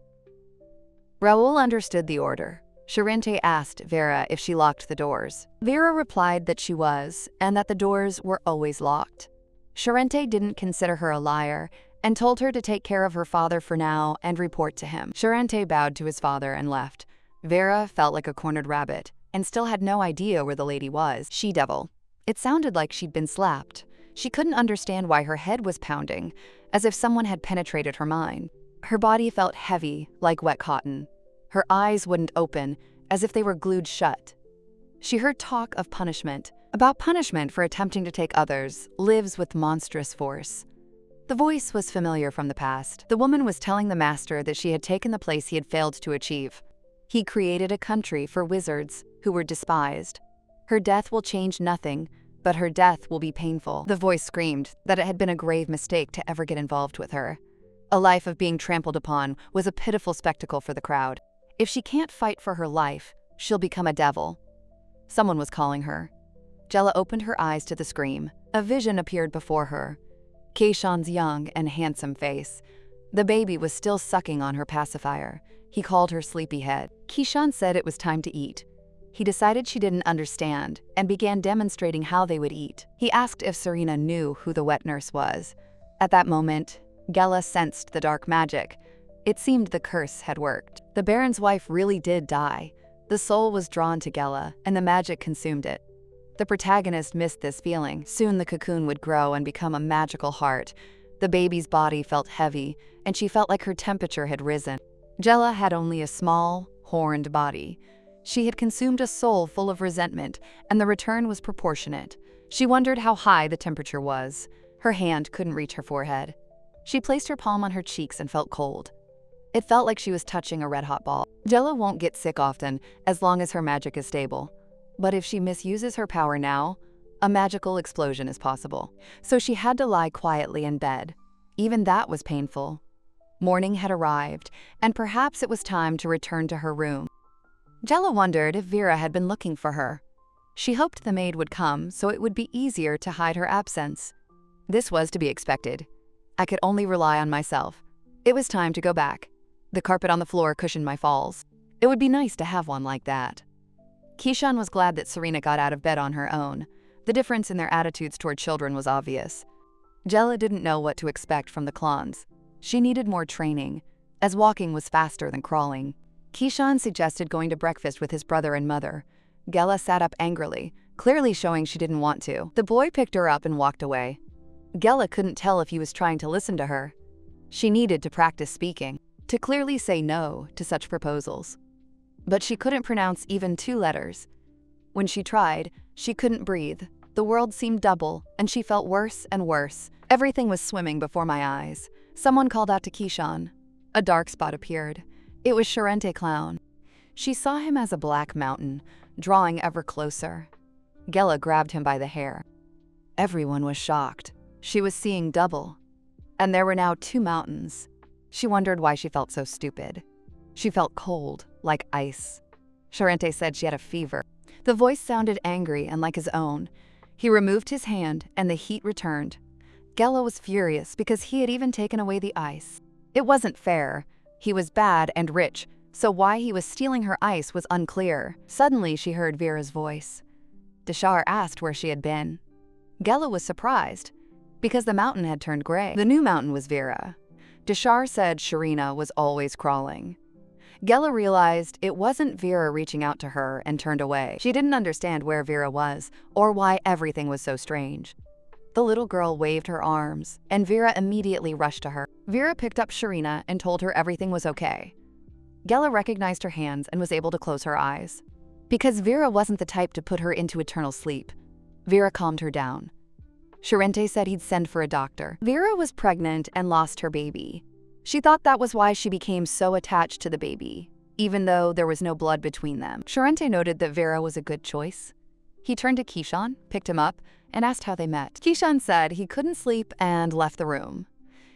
Raoul understood the order. Charente asked Vera if she locked the doors. Vera replied that she was, and that the doors were always locked. Charente didn't consider her a liar, and told her to take care of her father for now and report to him. Charente bowed to his father and left. Vera felt like a cornered rabbit, and still had no idea where the lady was. She-devil. It sounded like she'd been slapped. She couldn't understand why her head was pounding, as if someone had penetrated her mind. Her body felt heavy, like wet cotton. Her eyes wouldn't open, as if they were glued shut. She heard talk of punishment. About punishment for attempting to take others lives with monstrous force. The voice was familiar from the past. The woman was telling the master that she had taken the place he had failed to achieve. He created a country for wizards who were despised. Her death will change nothing, but her death will be painful. The voice screamed that it had been a grave mistake to ever get involved with her. A life of being trampled upon was a pitiful spectacle for the crowd. If she can't fight for her life, she'll become a devil. Someone was calling her. Jella opened her eyes to the scream. A vision appeared before her. Keishan's young and handsome face. The baby was still sucking on her pacifier. He called her sleepyhead. Keishan said it was time to eat. He decided she didn't understand and began demonstrating how they would eat. He asked if Serena knew who the wet nurse was. At that moment, Gela sensed the dark magic. It seemed the curse had worked. The Baron's wife really did die. The soul was drawn to Gela, and the magic consumed it. The protagonist missed this feeling. Soon the cocoon would grow and become a magical heart. The baby's body felt heavy, and she felt like her temperature had risen. Gela had only a small, horned body. She had consumed a soul full of resentment, and the return was proportionate. She wondered how high the temperature was. Her hand couldn't reach her forehead. She placed her palm on her cheeks and felt cold. It felt like she was touching a red-hot ball. Gela won't get sick often, as long as her magic is stable. But if she misuses her power now, a magical explosion is possible. So she had to lie quietly in bed. Even that was painful. Morning had arrived, and perhaps it was time to return to her room. Gela wondered if Vera had been looking for her. She hoped the maid would come, so it would be easier to hide her absence. This was to be expected. I could only rely on myself. It was time to go back. The carpet on the floor cushioned my falls. It would be nice to have one like that. Kishan was glad that Serena got out of bed on her own. The difference in their attitudes toward children was obvious. Gela didn't know what to expect from the clowns. She needed more training, as walking was faster than crawling. Kishan suggested going to breakfast with his brother and mother. Gela sat up angrily, clearly showing she didn't want to. The boy picked her up and walked away. Gela couldn't tell if he was trying to listen to her. She needed to practice speaking, to clearly say no to such proposals. But she couldn't pronounce even 2 letters. When she tried, she couldn't breathe. The world seemed double, and she felt worse and worse. Everything was swimming before my eyes. Someone called out to Kishan. A dark spot appeared. It was Charente Clown. She saw him as a black mountain, drawing ever closer. Gela grabbed him by the hair. Everyone was shocked. She was seeing double. And there were now 2 mountains. She wondered why she felt so stupid. She felt cold, like ice. Charente said she had a fever. The voice sounded angry and like his own. He removed his hand, and the heat returned. Gela was furious because he had even taken away the ice. It wasn't fair. He was bad and rich, so why he was stealing her ice was unclear. Suddenly, she heard Vera's voice. Deshar asked where she had been. Gela was surprised, because the mountain had turned gray. The new mountain was Vera. Deshar said Sharina was always crawling. Gela realized it wasn't Vera reaching out to her and turned away. She didn't understand where Vera was or why everything was so strange. The little girl waved her arms, and Vera immediately rushed to her. Vera picked up Sharina and told her everything was okay. Gela recognized her hands and was able to close her eyes. Because Vera wasn't the type to put her into eternal sleep, Vera calmed her down. Charente said he'd send for a doctor. Vera was pregnant and lost her baby. She thought that was why she became so attached to the baby, even though there was no blood between them. Charente noted that Vera was a good choice. He turned to Kishan, picked him up, and asked how they met. Kishan said he couldn't sleep and left the room.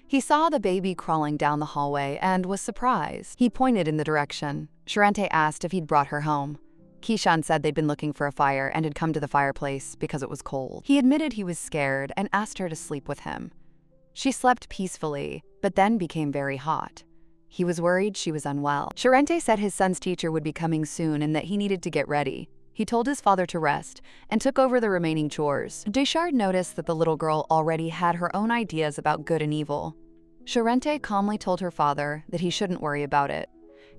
He saw the baby crawling down the hallway and was surprised. He pointed in the direction. Charente asked if he'd brought her home. Kishan said they'd been looking for a fire and had come to the fireplace because it was cold. He admitted he was scared and asked her to sleep with him. She slept peacefully, but then became very hot. He was worried she was unwell. Charente said his son's teacher would be coming soon and that he needed to get ready. He told his father to rest and took over the remaining chores. Deshard noticed that the little girl already had her own ideas about good and evil. Charente calmly told her father that he shouldn't worry about it.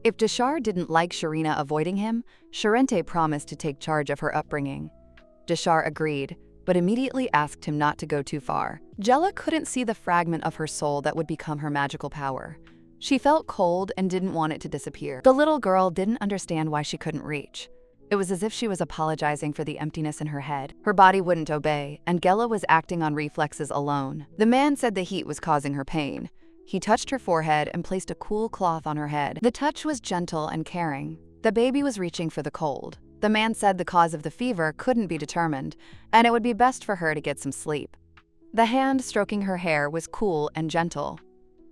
If Deshard didn't like Sharina avoiding him, Charente promised to take charge of her upbringing. Deshard agreed, but immediately asked him not to go too far. Gela couldn't see the fragment of her soul that would become her magical power. She felt cold and didn't want it to disappear. The little girl didn't understand why she couldn't reach. It was as if she was apologizing for the emptiness in her head. Her body wouldn't obey, and Gela was acting on reflexes alone. The man said the heat was causing her pain. He touched her forehead and placed a cool cloth on her head. The touch was gentle and caring. The baby was reaching for the cold. The man said the cause of the fever couldn't be determined, and it would be best for her to get some sleep. The hand stroking her hair was cool and gentle.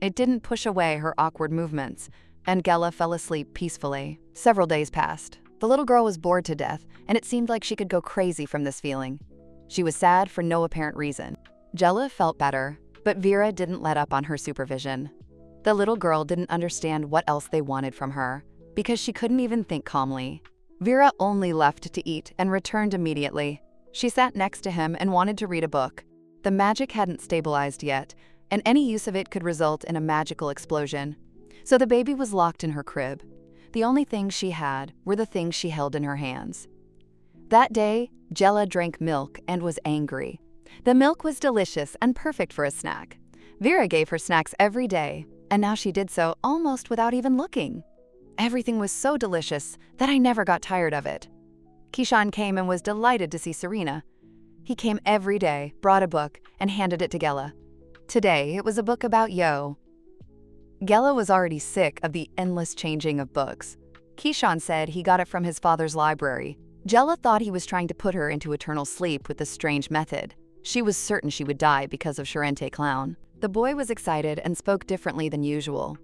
It didn't push away her awkward movements, and Gela fell asleep peacefully. Several days passed. The little girl was bored to death, and it seemed like she could go crazy from this feeling. She was sad for no apparent reason. Gela felt better, but Vera didn't let up on her supervision. The little girl didn't understand what else they wanted from her, because she couldn't even think calmly. Vera only left to eat and returned immediately. She sat next to him and wanted to read a book. The magic hadn't stabilized yet, and any use of it could result in a magical explosion. So the baby was locked in her crib. The only things she had were the things she held in her hands. That day, Jella drank milk and was angry. The milk was delicious and perfect for a snack. Vera gave her snacks every day, and now she did so almost without even looking. Everything was so delicious that I never got tired of it. Kishan came and was delighted to see Serena. He came every day, brought a book, and handed it to Gela. Today, it was a book about Yo. Gela was already sick of the endless changing of books. Kishan said he got it from his father's library. Gela thought he was trying to put her into eternal sleep with this strange method. She was certain she would die because of Sharente Clown. The boy was excited and spoke differently than usual.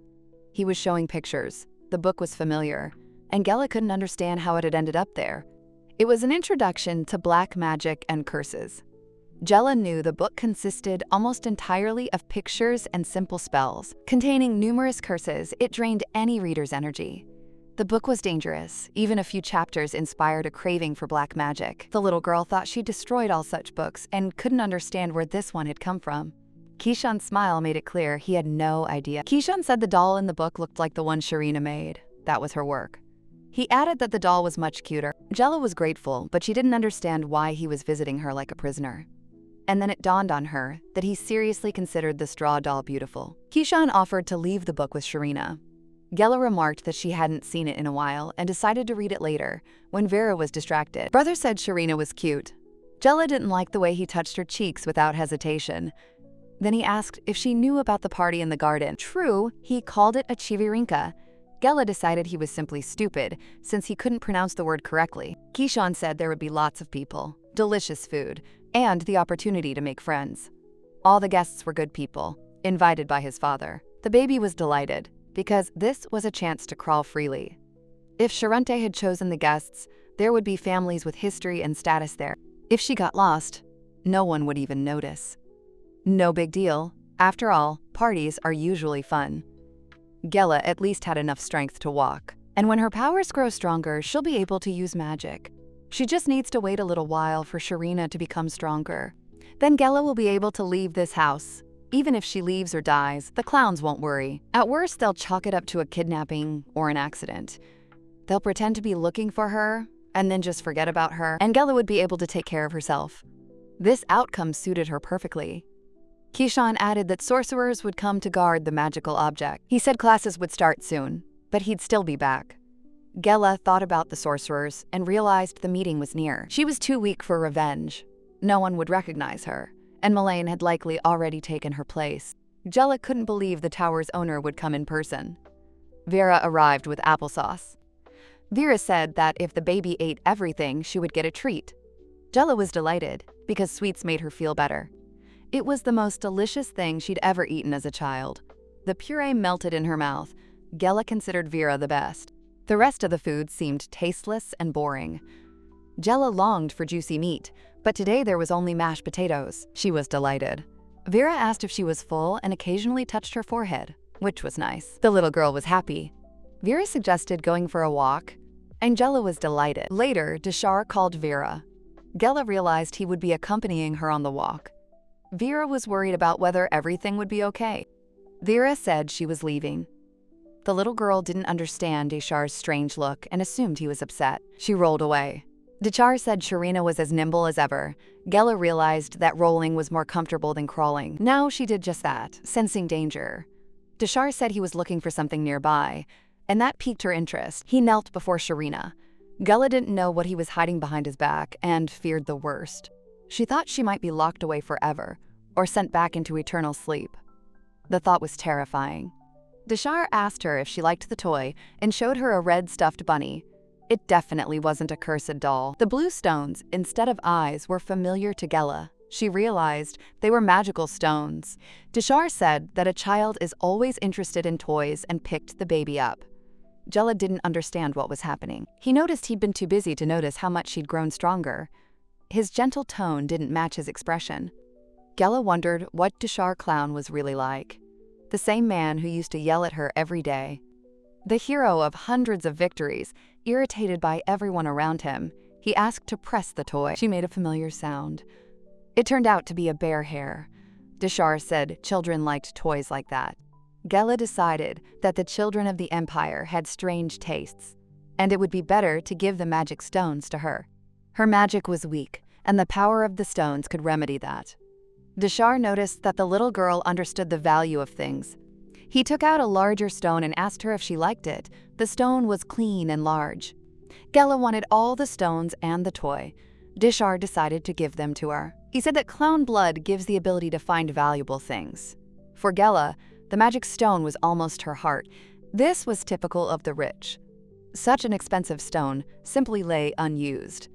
He was showing pictures. The book was familiar, and Gela couldn't understand how it had ended up there. It was an introduction to black magic and curses. Gela knew the book consisted almost entirely of pictures and simple spells. Containing numerous curses, it drained any reader's energy. The book was dangerous. Even a few chapters inspired a craving for black magic. The little girl thought she destroyed all such books and couldn't understand where this one had come from. Kishan's smile made it clear he had no idea. Kishan said the doll in the book looked like the one Sharina made. That was her work. He added that the doll was much cuter. Gela was grateful, but she didn't understand why he was visiting her like a prisoner. And then it dawned on her that he seriously considered the straw doll beautiful. Kishan offered to leave the book with Sharina. Gela remarked that she hadn't seen it in a while and decided to read it later, when Vera was distracted. Brother said Sharina was cute. Gela didn't like the way he touched her cheeks without hesitation. Then he asked if she knew about the party in the garden. True, he called it a chivirinka. Gela decided he was simply stupid, since he couldn't pronounce the word correctly. Kishan said there would be lots of people, delicious food, and the opportunity to make friends. All the guests were good people, invited by his father. The baby was delighted, because this was a chance to crawl freely. If Sharente had chosen the guests, there would be families with history and status there. If she got lost, no one would even notice. No big deal. After all, parties are usually fun. Gela at least had enough strength to walk, and when her powers grow stronger, she'll be able to use magic. She just needs to wait a little while for Sharina to become stronger. Then Gela will be able to leave this house. Even if she leaves or dies, the clowns won't worry. At worst, they'll chalk it up to a kidnapping or an accident. They'll pretend to be looking for her, and then just forget about her, and Gela would be able to take care of herself. This outcome suited her perfectly. Kishan added that sorcerers would come to guard the magical object. He said classes would start soon, but he'd still be back. Gela thought about the sorcerers and realized the meeting was near. She was too weak for revenge. No one would recognize her, and Malaine had likely already taken her place. Gela couldn't believe the tower's owner would come in person. Vera arrived with applesauce. Vera said that if the baby ate everything, she would get a treat. Gela was delighted, because sweets made her feel better. It was the most delicious thing she'd ever eaten as a child. The puree melted in her mouth. Gela considered Vera the best. The rest of the food seemed tasteless and boring. Gela longed for juicy meat, but today there was only mashed potatoes. She was delighted. Vera asked if she was full and occasionally touched her forehead, which was nice. The little girl was happy. Vera suggested going for a walk, and Gela was delighted. Later, Deshar called Vera. Gela realized he would be accompanying her on the walk. Vera was worried about whether everything would be okay. Vera said she was leaving. The little girl didn't understand Deshar's strange look and assumed he was upset. She rolled away. Deshar said Sharina was as nimble as ever. Gela realized that rolling was more comfortable than crawling. Now she did just that, sensing danger. Deshar said he was looking for something nearby, and that piqued her interest. He knelt before Sharina. Gela didn't know what he was hiding behind his back and feared the worst. She thought she might be locked away forever, or sent back into eternal sleep. The thought was terrifying. Deshar asked her if she liked the toy and showed her a red stuffed bunny. It definitely wasn't a cursed doll. The blue stones, instead of eyes, were familiar to Gela. She realized they were magical stones. Deshar said that a child is always interested in toys and picked the baby up. Gela didn't understand what was happening. He noticed he'd been too busy to notice how much she'd grown stronger. His gentle tone didn't match his expression. Gela wondered what Deshar Clown was really like. The same man who used to yell at her every day. The hero of hundreds of victories, irritated by everyone around him, he asked to press the toy. She made a familiar sound. It turned out to be a bear hair. Deshar said children liked toys like that. Gela decided that the children of the Empire had strange tastes, and it would be better to give the magic stones to her. Her magic was weak, and the power of the stones could remedy that. Dishar noticed that the little girl understood the value of things. He took out a larger stone and asked her if she liked it. The stone was clean and large. Gela wanted all the stones and the toy. Dishar decided to give them to her. He said that clown blood gives the ability to find valuable things. For Gela, the magic stone was almost her heart. This was typical of the rich. Such an expensive stone simply lay unused.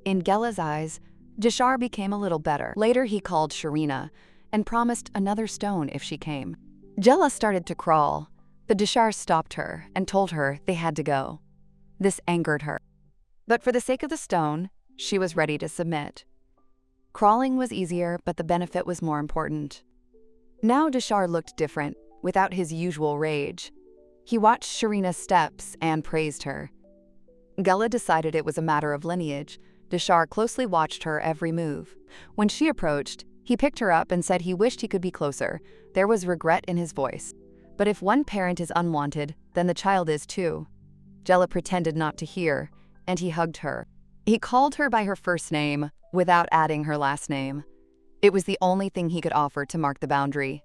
In Gela's eyes, Dishar became a little better. Later he called Sharina and promised another stone if she came. Gela started to crawl, but Dishar stopped her and told her they had to go. This angered her. But for the sake of the stone, she was ready to submit. Crawling was easier, but the benefit was more important. Now Dishar looked different, without his usual rage. He watched Sharina's steps and praised her. Gela decided it was a matter of lineage. Dishar closely watched her every move. When she approached, he picked her up and said he wished he could be closer. There was regret in his voice. But if one parent is unwanted, then the child is too. Gela pretended not to hear, and he hugged her. He called her by her first name, without adding her last name. It was the only thing he could offer to mark the boundary.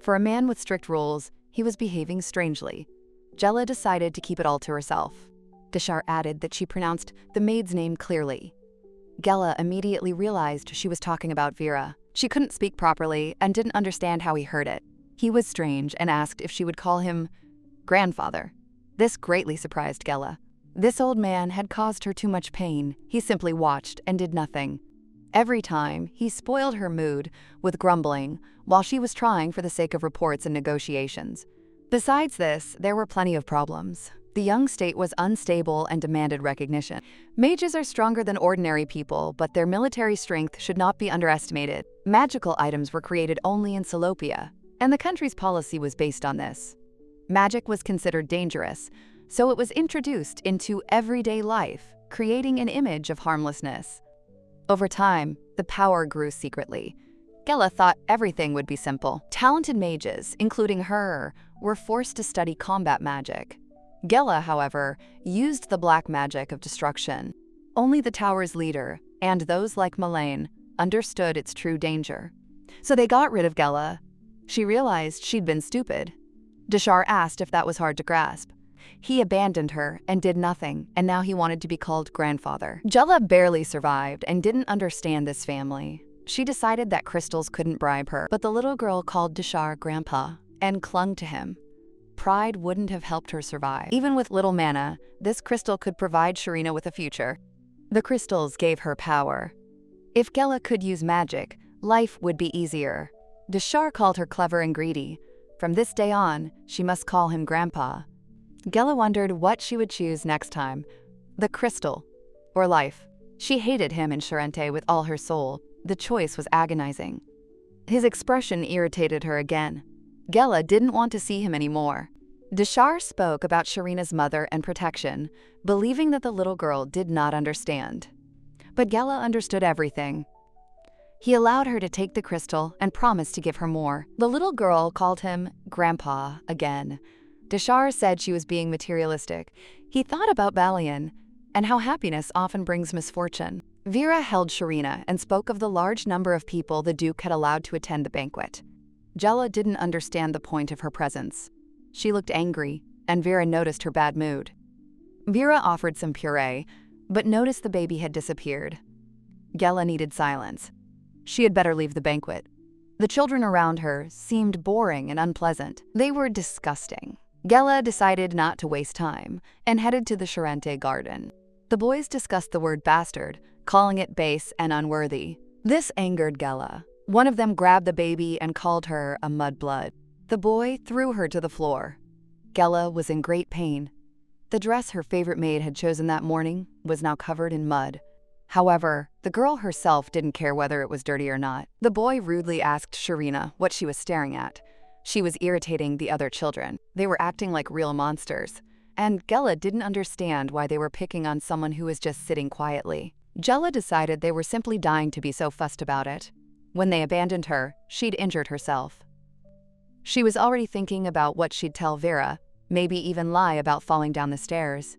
For a man with strict rules, he was behaving strangely. Gela decided to keep it all to herself. Dishar added that she pronounced the maid's name clearly. Gela immediately realized she was talking about Vera. She couldn't speak properly and didn't understand how he heard it. He was strange and asked if she would call him grandfather. This greatly surprised Gela. This old man had caused her too much pain. He simply watched and did nothing. Every time, he spoiled her mood with grumbling while she was trying for the sake of reports and negotiations. Besides this, there were plenty of problems. The young state was unstable and demanded recognition. Mages are stronger than ordinary people, but their military strength should not be underestimated. Magical items were created only in Solopia, and the country's policy was based on this. Magic was considered dangerous, so it was introduced into everyday life, creating an image of harmlessness. Over time, the power grew secretly. Gela thought everything would be simple. Talented mages, including her, were forced to study combat magic. Gela, however, used the black magic of destruction. Only the tower's leader, and those like Malaine, understood its true danger. So they got rid of Gela. She realized she'd been stupid. Dishar asked if that was hard to grasp. He abandoned her and did nothing, and now he wanted to be called grandfather. Gela barely survived and didn't understand this family. She decided that crystals couldn't bribe her, but the little girl called Dishar grandpa and clung to him. Pride wouldn't have helped her survive. Even with little mana, this crystal could provide Sharina with a future. The crystals gave her power. If Gela could use magic, life would be easier. Dishar called her clever and greedy. From this day on, she must call him grandpa. Gela wondered what she would choose next time, the crystal or life. She hated him in Charente with all her soul. The choice was agonizing. His expression irritated her again. Gela didn't want to see him anymore. Dishar spoke about Sharina's mother and protection, believing that the little girl did not understand. But Gela understood everything. He allowed her to take the crystal and promised to give her more. The little girl called him grandpa again. Dishar said she was being materialistic. He thought about Balian and how happiness often brings misfortune. Vera held Sharina and spoke of the large number of people the Duke had allowed to attend the banquet. Gela didn't understand the point of her presence. She looked angry, and Vera noticed her bad mood. Vera offered some puree, but noticed the baby had disappeared. Gela needed silence. She had better leave the banquet. The children around her seemed boring and unpleasant. They were disgusting. Gela decided not to waste time and headed to the Charente garden. The boys discussed the word bastard, calling it base and unworthy. This angered Gela. One of them grabbed the baby and called her a mudblood. The boy threw her to the floor. Gela was in great pain. The dress her favorite maid had chosen that morning was now covered in mud. However, the girl herself didn't care whether it was dirty or not. The boy rudely asked Sharina what she was staring at. She was irritating the other children. They were acting like real monsters. And Gela didn't understand why they were picking on someone who was just sitting quietly. Gela decided they were simply dying to be so fussed about it. When they abandoned her, she'd injured herself. She was already thinking about what she'd tell Vera, maybe even lie about falling down the stairs.